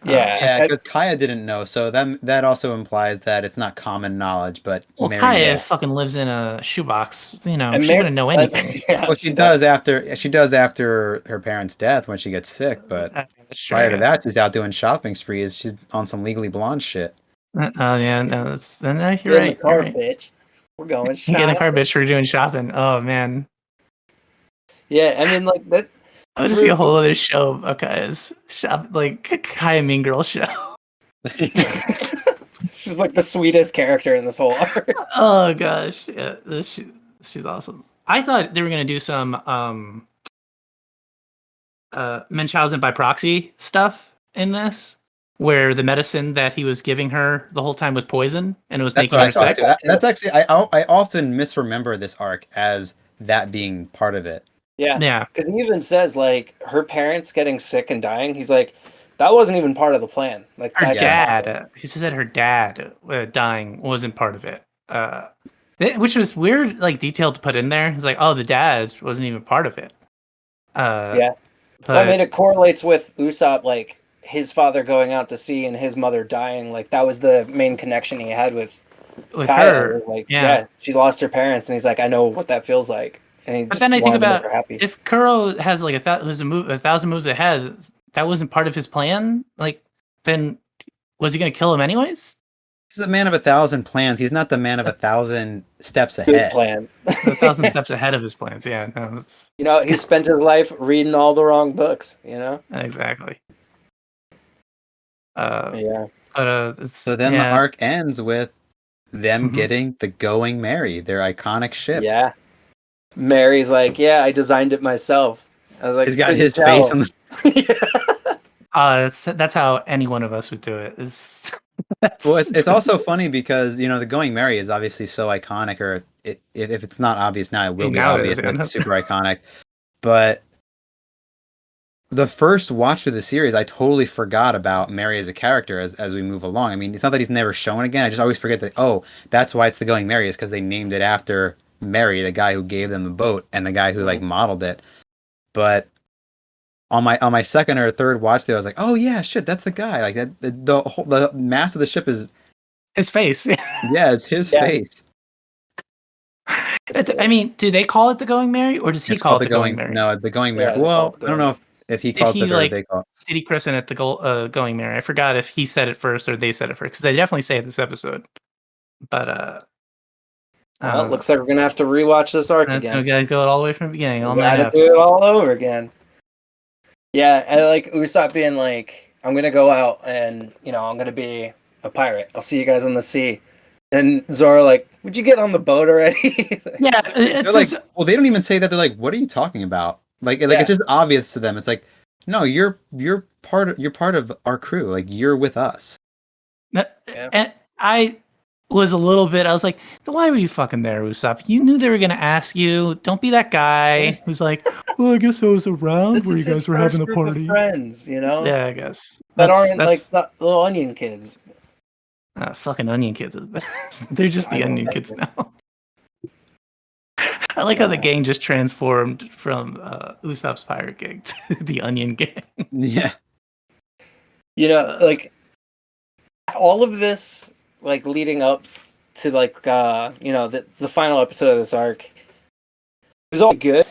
Yeah. Yeah, because Kaya didn't know, so that also implies that it's not common knowledge, but Well, Mary Kaya knows. fucking lives in a shoebox. You know, And she wouldn't know anything. Yeah, Well, she does after her parents' death when she gets sick, but That's true, prior I to guess. that, she's out doing shopping sprees. She's on some Legally Blonde shit. Oh yeah, no, you're Get in right. the You're car, right. bitch. We're going You shopping. get in the car, bitch. We're doing shopping. Oh man, Yeah, I mean, like that. I want to see a whole other show of Kaya's shop, like Kaya Mean Girl show. She's like the sweetest character in this whole arc. Oh gosh, yeah, she's awesome. I thought they were gonna do some Munchausen by proxy stuff in this, where the medicine that he was giving her the whole time was poison, and it was making her sick. That's actually I often misremember this arc as that being part of it. Yeah. Because he even says like her parents getting sick and dying. He's like, that wasn't even part of the plan. Like Her dad, he said her dad dying wasn't part of it, which was weird, like detailed to put in there. He's like, oh, the dad wasn't even part of it. Yeah, but well, I mean, it correlates with Usopp, like his father going out to sea and his mother dying. Like that was the main connection he had with Kaya. her. It was like, yeah, she lost her parents, and he's like, I know what that feels like. And he But then I think about if Kuro Kuro has like a thousand moves ahead, that wasn't part of his plan. Like, then was he going to kill him anyways? He's a man of 1,000 plans. He's not the man of 1,000 steps ahead. Plans. 1,000 steps ahead of his plans. Yeah, no, you know, he spent his life reading all the wrong books. You know, exactly. Yeah. But so then the arc ends with them getting the Going Merry, their iconic ship. Yeah. Mary's like, yeah, I designed it myself. I was like, he's got his face on the. That's how any one of us would do it. Well, it's also funny because the Going Merry is obviously so iconic, or if it's not obvious now, it will be obvious. It's super iconic. But the first watch through the series, I totally forgot about Merry as a character as we move along. I mean, it's not that he's never shown again. I just always forget that. Oh, that's why it's the Going Merry, is because they named it after Merry, the guy who gave them the boat and the guy who like modeled it. But on my second or third watch through, I was like, oh yeah, shit, that's the guy. Like that, the mass of the ship is his face. Yeah, it's his face. I mean, do they call it the Going Merry, or does he call it the Going Merry? No, the Going Merry. Well, I don't know if he calls it or they call it. Did he christen it the Going Merry? I forgot if he said it first or they said it first, because they definitely say it this episode. But well, it looks like we're gonna have to rewatch this arc again. We gotta go all the way from the beginning. We gotta do it all over again. Yeah, and like Usopp being like, I'm gonna go out and I'm gonna be a pirate. I'll see you guys on the sea. And Zoro like, would you get on the boat already? Yeah, they're like, well, they don't even say that. They're like, what are you talking about? Like it's just obvious to them. It's like, no, you're part of our crew. Like you're with us. And I was a little bit. I was like, why were you fucking there, Usopp? You knew they were gonna ask you. Don't be that guy who's like, well, I guess I was around where you guys were having the party. Friends, Yeah, I guess that aren't like the little onion kids. Fucking onion kids. They're just the onion kids now. I like how the gang just transformed from Usopp's pirate gang to the onion gang. Yeah. Like all of this, like leading up to like the final episode of this arc, it was all good.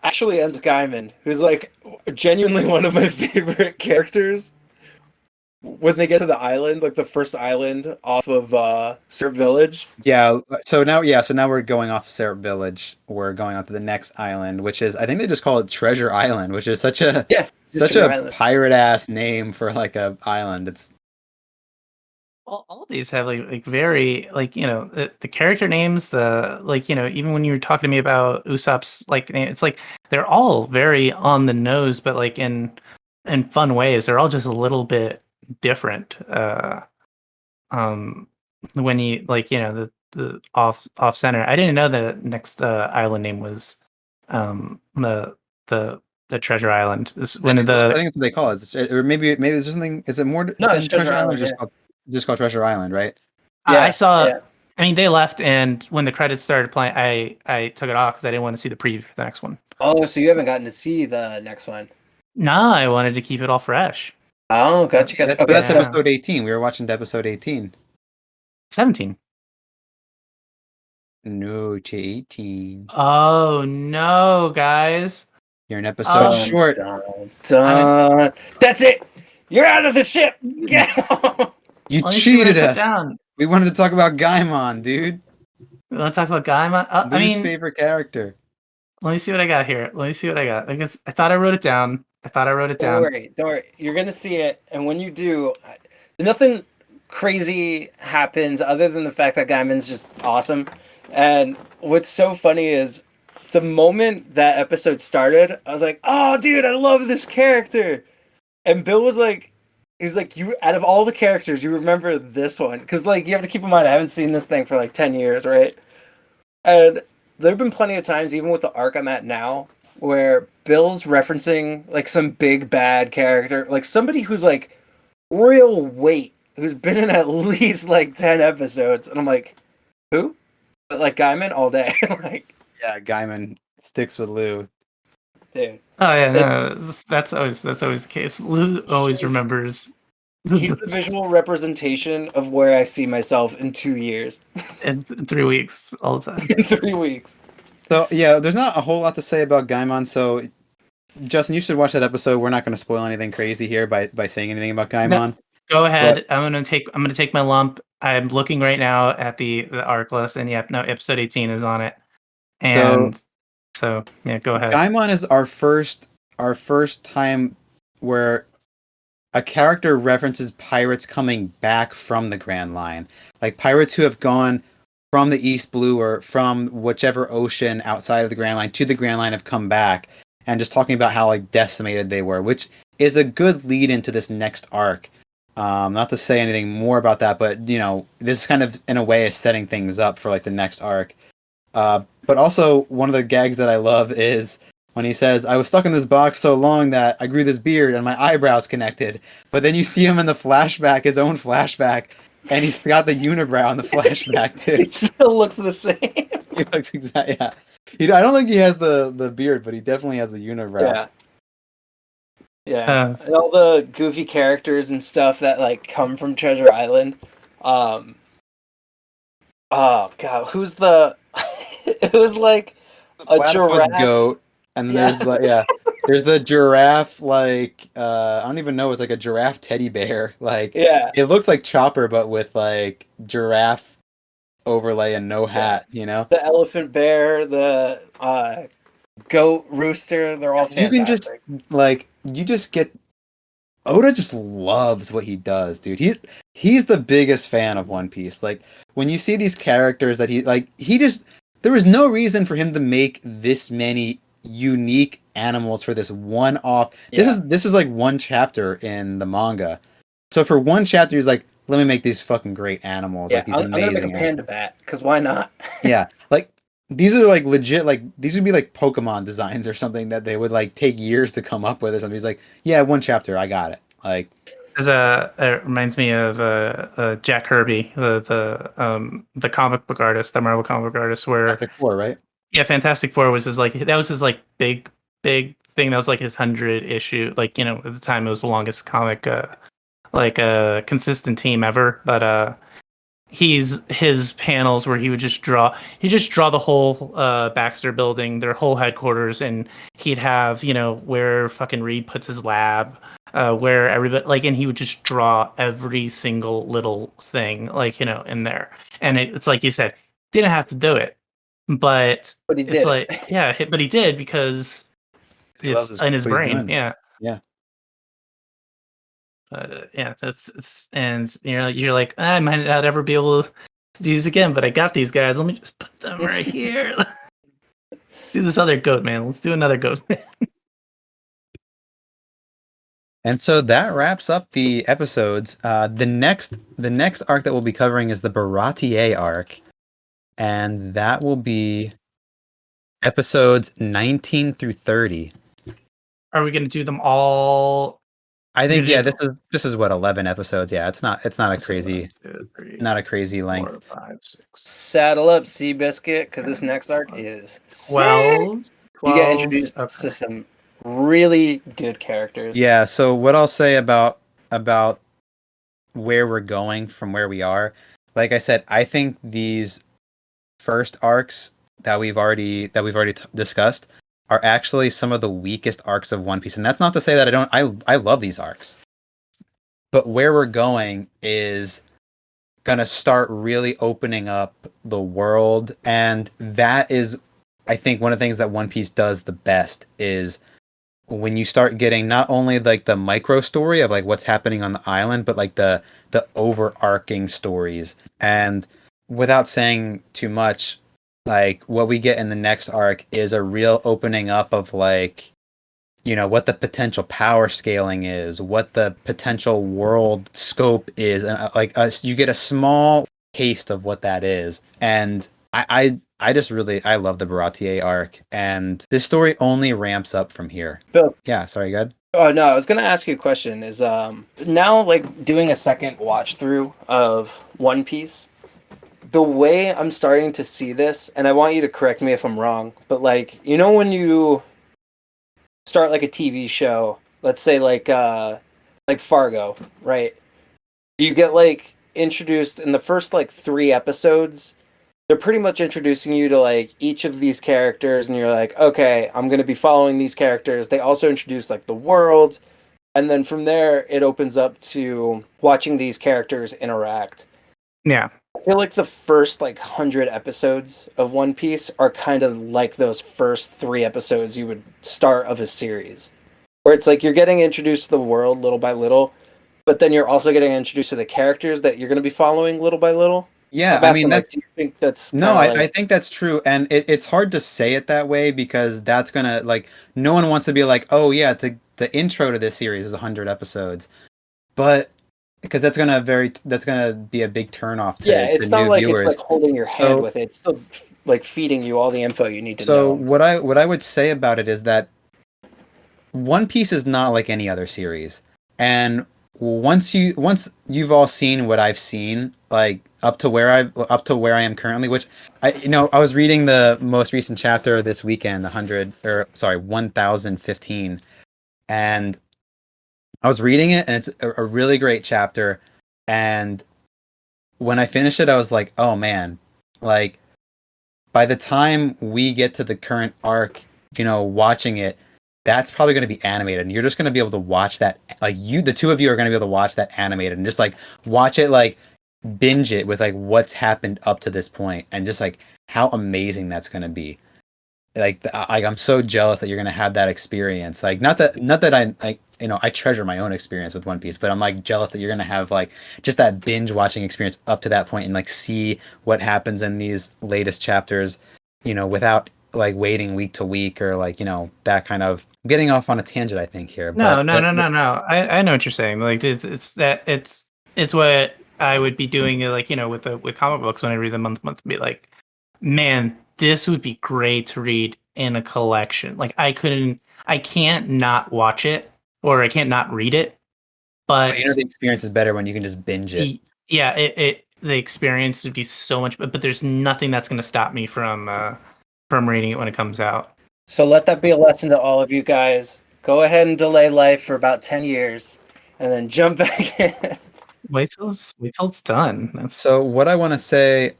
Actually ends with Gaiman, who's like genuinely one of my favorite characters. When they get to the island, like the first island off of Syrup Village. Yeah. So now we're going off of Syrup Village. We're going on to the next island, which is, I think they just call it Treasure Island, which is such a pirate ass name for like a island. It's all of these have like very like the character names, the like even when you were talking to me about Usopp's like name, it's like they're all very on the nose, but like in fun ways. They're all just a little bit different. When you like the off center. I didn't know the next island name was the Treasure Island. I think that's what they call it. Or maybe there's something. Is it more than Treasure Island? Just called Treasure Island, right? I saw. Yeah. I mean, they left, and when the credits started playing, I took it off because I didn't want to see the preview for the next one. Oh, so you haven't gotten to see the next one? No, I wanted to keep it all fresh. Oh, gotcha. But Okay, that's Yeah. episode 18. We were watching to episode 18. 17. No, to 18. Oh no, guys! You're an episode Um, short. Dun. That's it. You're out of the ship. Get out. You Let me see what I cheated put us. down. We wanted to talk about Gaimon, dude. Let's talk about Gaimon. I Lou's mean, favorite character. let me see what I got here. Let me see what I got. I guess I thought I wrote it down. Don't worry. You're gonna see it, and when you do, nothing crazy happens other than the fact that Gaiman's just awesome. And what's so funny is the moment that episode started, I was like, "Oh, dude, I love this character." And Bill was like, "He's like, you out of all the characters, you remember this one?" Because like you have to keep in mind, I haven't seen this thing for like 10 years, right? And there have been plenty of times, even with the arc I'm at now, where Bill's referencing like some big bad character, like somebody who's like real weight, who's been in at least like 10 episodes, and I'm like, who? But like Gaiman all day, like, Yeah, Gaimon sticks with Lou. dude. Oh yeah, no, that's always the case. Lou always He's- remembers. He's the visual representation of where I see myself in 2 years, in 3 weeks all the time. in 3 weeks. So yeah, there's not a whole lot to say about Gaimon. So Justin, you should watch that episode. We're not going to spoil anything crazy here by saying anything about Gaimon. Go ahead. I'm gonna take my lump. I'm looking right now at the arc list, and yep, no, episode 18 is on it. And so yeah, go ahead. Gaimon is our first time where a character references pirates coming back from the Grand Line, like pirates who have gone from the East Blue or from whichever ocean outside of the Grand Line to the Grand Line have come back, and just talking about how like decimated they were, which is a good lead into this next arc. Not to say anything more about that, but you know, this kind of in a way is setting things up for like the next arc. But also one of the gags that I love is when he says, "I was stuck in this box so long that I grew this beard and my eyebrows connected." But then you see him in the flashback, his own flashback, and he's got the unibrow in the flashback too. He still looks the same. He looks exactly. Yeah. I don't think he has the beard, but he definitely has the unibrow. Yeah. Yeah. And all the goofy characters and stuff that like come from Treasure Island. Oh god, who's the it was like a giraffe goat, and there's like there's the giraffe like I don't even know, it's like a giraffe teddy bear. Like it looks like Chopper but with like giraffe overlay and no hat, you know? The elephant bear, the goat rooster, they're all fantastic. You just get Oda just loves what he does, dude. He's the biggest fan of One Piece. Like when you see these characters that there was no reason for him to make this many unique animals for this one-off. Yeah. This is like one chapter in the manga. So for one chapter, he's like, let me make these fucking great animals. Like these amazing. I'm gonna make a panda bat because why not? Yeah, like these are like legit. Like these would be like Pokemon designs or something that they would like take years to come up with or something. He's like, yeah, one chapter, I got it. Like, it reminds me of Jack Kirby, the comic book artist, the Marvel comic book artist. Where Fantastic Four, right? Yeah, Fantastic Four was his big thing. That was like his 100 issue. Like, you know, at the time it was the longest comic consistent team ever. But his panels where he would just draw the whole Baxter building, their whole headquarters, and he'd have, you know, where fucking Reed puts his lab, where everybody like, and he would just draw every single little thing, like, you know, in there. And it's like you said, didn't have to do it. But he did. It's like, yeah, but he did because it's in his brain. Yeah. But and you're like, I might not ever be able to do this again, but I got these guys. Let me just put them right here. Let's do this other goat man. Let's do another goat man. And so that wraps up the episodes. The next arc that we'll be covering is the Baratier arc. And that will be episodes 19 through 30. Are we going to do them all I think this is what 11 episodes. Yeah, it's not a crazy length. 4, 5, 6. Saddle up, Seabiscuit, because this next arc is 12. You get introduced to some really good characters. Yeah. So what I'll say about where we're going from where we are, like I said, I think these first arcs that we've already discussed are actually some of the weakest arcs of One Piece, and that's not to say that I love these arcs, but where we're going is gonna start really opening up the world, and that is, I think, one of the things that One Piece does the best is when you start getting not only like the micro story of like what's happening on the island, but like the overarching stories. And without saying too much, like what we get in the next arc is a real opening up of like, you know, what the potential power scaling is, what the potential world scope is, and like us, you get a small taste of what that is. And I just really I love the Baratier arc, and this story only ramps up from here. Bill. Yeah, sorry, good. Oh no, I was gonna ask you a question. Is now like doing a second watch through of One Piece, the way I'm starting to see this, and I want you to correct me if I'm wrong, but like, you know, when you start like a TV show, let's say like Fargo, right? You get like introduced in the first like 3 episodes. They're pretty much introducing you to like each of these characters, and you're like, okay, I'm gonna be following these characters. They also introduce like the world, and then from there it opens up to watching these characters interact. Yeah. I feel like the first like 100 episodes of One Piece are kind of like those first 3 episodes you would start of a series, where it's like you're getting introduced to the world little by little, but then you're also getting introduced to the characters that you're going to be following little by little. Yeah, I mean, that's. Do you think that's no, like... I think that's true, and it's hard to say it that way because that's gonna like no one wants to be like, oh yeah, the intro to this series is 100 episodes, but because that's gonna be a big turnoff to it's not new like viewers. It's like holding your hand with it. It's still like feeding you all the info you need to know. So what I would say about it is that One Piece is not like any other series, and once you've all seen what I've seen, like up to where I am currently, which I was reading the most recent chapter this weekend, 1015, and I was reading it, and it's a really great chapter. And when I finished it, I was like, oh man, like by the time we get to the current arc, watching it, that's probably going to be animated, and you're just going to be able to watch that. Like the two of you are going to be able to watch that animated and just like watch it, like binge it with like what's happened up to this point, and just like how amazing that's going to be. Like, I'm so jealous that you're going to have that experience. Like, not that I like, I treasure my own experience with One Piece, but I'm like jealous that you're going to have like just that binge watching experience up to that point and like see what happens in these latest chapters, without like waiting week to week or like, that kind of. I'm getting off on a tangent, I think here. No. I know what you're saying. Like it's what I would be doing, like, with comic books when I read them month to month, be like, man, this would be great to read in a collection. Like I can't not watch it, or I can't not read it. But the experience is better when you can just binge it. Yeah, the experience would be so much, but there's nothing that's going to stop me from reading it when it comes out. So let that be a lesson to all of you guys. Go ahead and delay life for about 10 years, and then jump back in. Wait till it's done. So what I want to say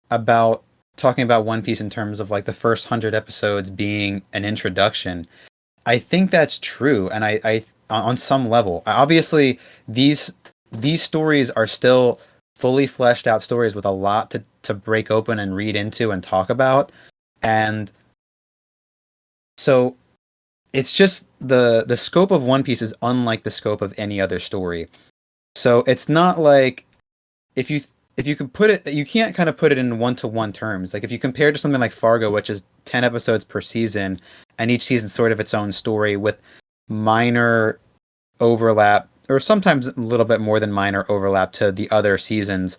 about talking about One Piece in terms of like the first 100 episodes being an introduction, I think that's true, and I on some level, obviously these stories are still fully fleshed out stories with a lot to break open and read into and talk about, and so it's just the scope of One Piece is unlike the scope of any other story. So it's not like if you can put it, you can't kind of put it in 1-to-1 terms. Like if you compare to something like Fargo, which is 10 episodes per season, and each season sort of its own story with minor overlap, or sometimes a little bit more than minor overlap to the other seasons.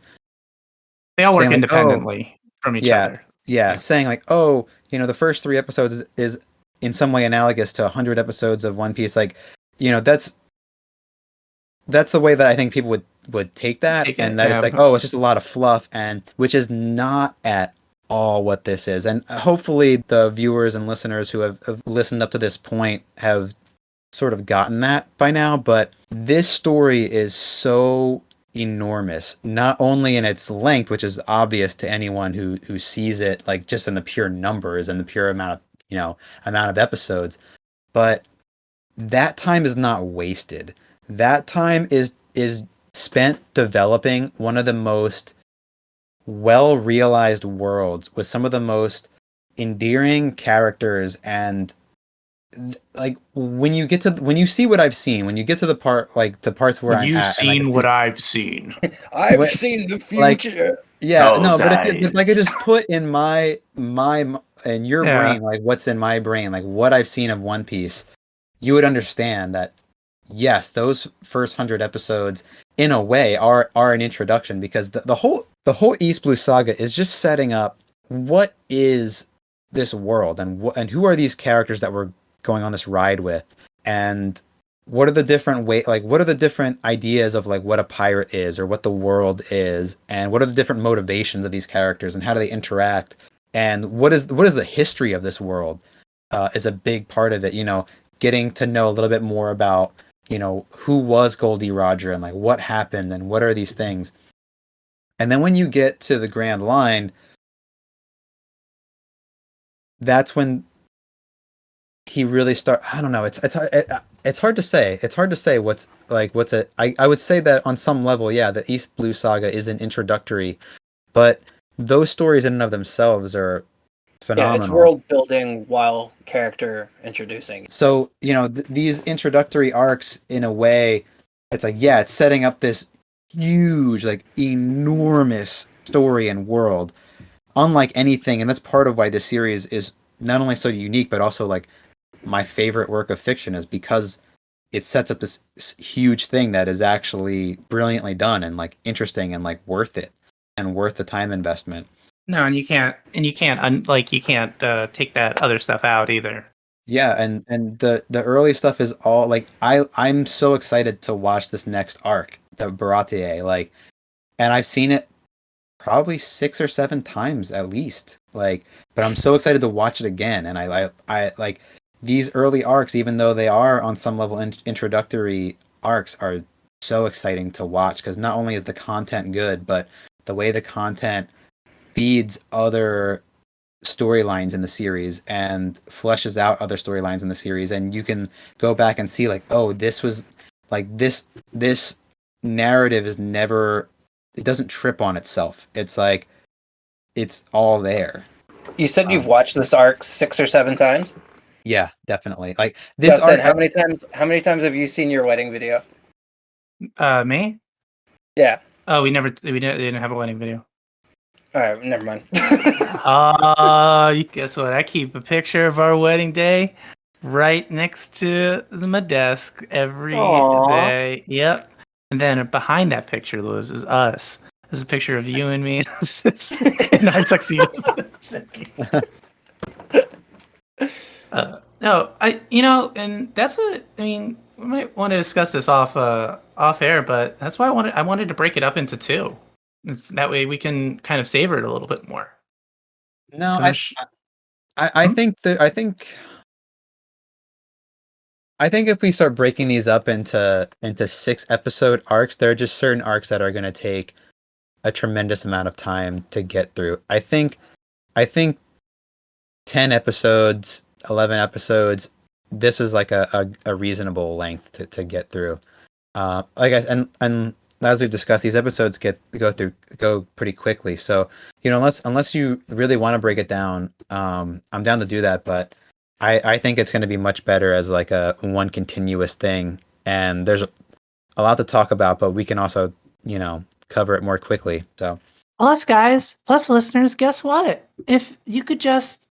They all work independently from each other. Yeah, saying like, oh, the first 3 episodes is in some way analogous to 100 episodes of One Piece. Like, that's that's the way that I think people would take that, and that it's like, oh, it's just a lot of fluff, and which is not at all what this is. And hopefully the viewers and listeners who have listened up to this point have sort of gotten that by now. But this story is so enormous, not only in its length, which is obvious to anyone who sees it, like just in the pure numbers and the pure amount of episodes, but that time is not wasted. That time is spent developing one of the most well realized worlds with some of the most endearing characters. And like when you see what I've seen, when you get to the parts where I'm at, seen what I've seen. I've seen the future. But if I could just put in in your brain, like what's in my brain, like what I've seen of One Piece, you would understand that yes, those first 100 episodes in a way are an introduction, because the whole East Blue Saga is just setting up what is this world, and who are these characters that we're going on this ride with, and what are the different what are the different ideas of like what a pirate is or what the world is, and what are the different motivations of these characters and how do they interact, and what is the history of this world is a big part of it. Getting to know a little bit more about who was Goldie Roger and like what happened and what are these things. And then when you get to the Grand Line, that's when he really I don't know. It's hard to say. It's hard to say I would say that on some level, yeah, the East Blue Saga is an introductory, but those stories in and of themselves are phenomenal. Yeah, it's world building while character introducing. So, these introductory arcs, in a way, it's like, yeah, it's setting up this huge, like enormous story and world, unlike anything. And that's part of why this series is not only so unique, but also like my favorite work of fiction, is because it sets up this huge thing that is actually brilliantly done and like interesting and like worth it and worth the time investment. No, and you can't take that other stuff out either. Yeah, and the early stuff is all like I'm so excited to watch this next arc, the Baratie, like, and I've seen it probably 6 or 7 times at least, like, but I'm so excited to watch it again. And I like these early arcs, even though they are on some level introductory arcs, are so exciting to watch, because not only is the content good, but the way the content feeds other storylines in the series and fleshes out other storylines in the series, and you can go back and see like, oh, this was like this narrative is never, it doesn't trip on itself. It's like it's all there. You said you've watched this arc 6 or 7 times? Yeah, definitely. Like this arc, how many times have you seen your wedding video? Me? Yeah. Oh, we didn't have a wedding video. All right, never mind. Guess what? I keep a picture of our wedding day right next to my desk every day. Yep. And then behind that picture, Liz, is us. There's a picture of you and me in our tuxedos. No, and that's what I mean. We might want to discuss this off air, but that's why I wanted to break it up into 2. That way we can kind of savor it a little bit more. No, I think if we start breaking these up into 6 episode arcs, there are just certain arcs that are going to take a tremendous amount of time to get through. I think 10 episodes, 11 episodes, this is like a reasonable length to get through. And as we've discussed, these episodes go pretty quickly. So, unless you really want to break it down, I'm down to do that. But I think it's going to be much better as like a one continuous thing. And there's a lot to talk about, but we can also, cover it more quickly. So, plus listeners, guess what? If you could just,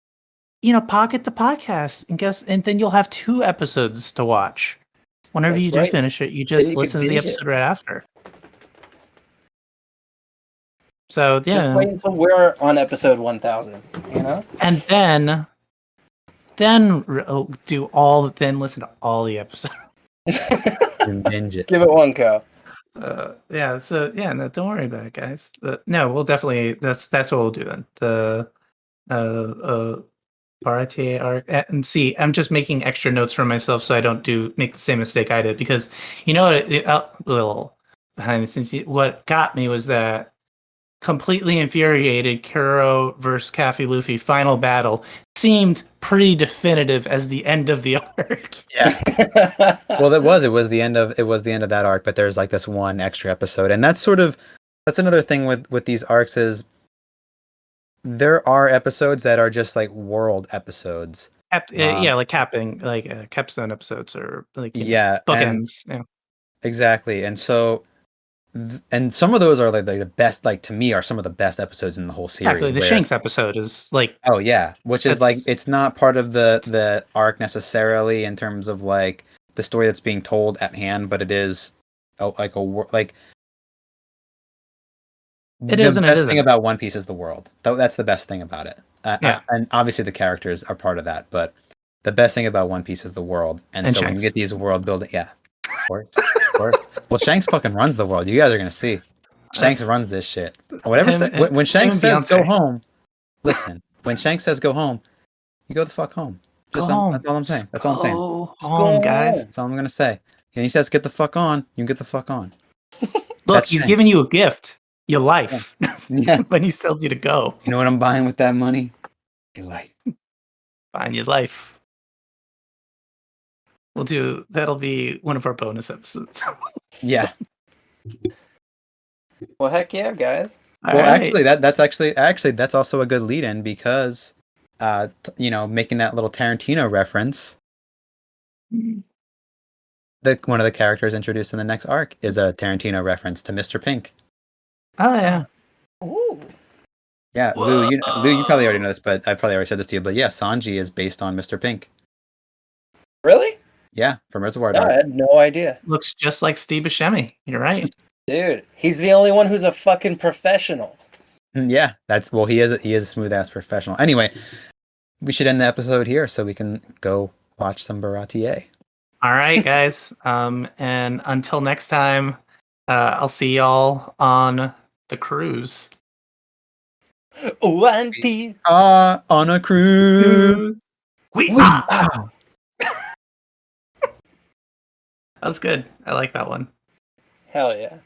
pocket the podcast and then you'll have 2 episodes to watch. Whenever you do finish it, you just listen to the episode right after. So yeah, just wait until we're on episode 1000, and then listen to all the episodes. binge it. Give it one go. Yeah. So yeah, no, don't worry about it, guys. No, we'll definitely. That's what we'll do then. The Baratier arc. And see, I'm just making extra notes for myself so I don't make the same mistake I did, because you know what? A little behind the scenes. What got me was that completely infuriated Kuro versus Cafe Luffy final battle seemed pretty definitive as the end of the arc. Yeah. Well, it was the end of that arc, but there's like this one extra episode, and that's another thing with these arcs is there are episodes that are just like world episodes. Yeah, like capping, like capstone episodes, or like bookends. Yeah, exactly. And so, and some of those are like the best. Like to me, are some of the best episodes in the whole series. Exactly. The Shanks episode is like, oh yeah, which is like it's not part of the arc necessarily in terms of like the story that's being told at hand, but it is the best thing about One Piece is the world. That's the best thing about it. And obviously the characters are part of that, but the best thing about One Piece is the world. And so Shanks. When you get these world building, of course. Well, Shanks fucking runs the world. You guys are gonna see. Shanks runs this shit. When Shanks says go home, listen. When Shanks says go home, you go the fuck home. That's all I'm saying. That's all I'm saying. Go home, guys. That's all I'm gonna say. And he says get the fuck on. You can get the fuck on. Look, he's giving you a gift. Your life. Yeah. When he tells you to go. You know what I'm buying with that money? Your life. Buying your life. That'll be one of our bonus episodes. Yeah. Well, heck yeah, guys. Actually, that's also a good lead-in because, making that little Tarantino reference, one of the characters introduced in the next arc is a Tarantino reference to Mr. Pink. Oh yeah. Ooh. Yeah, Lou, you probably already know this, but I probably already said this to you. But yeah, Sanji is based on Mr. Pink. Really? Yeah, from Reservoir Dogs. I had no idea. Looks just like Steve Buscemi. You're right, dude. He's the only one who's a fucking professional. Yeah, he is a smooth ass professional. Anyway, we should end the episode here so we can go watch some Baratier. All right, guys. And until next time, I'll see y'all on the cruise. One Piece. On a cruise. That was good. I like that one. Hell yeah.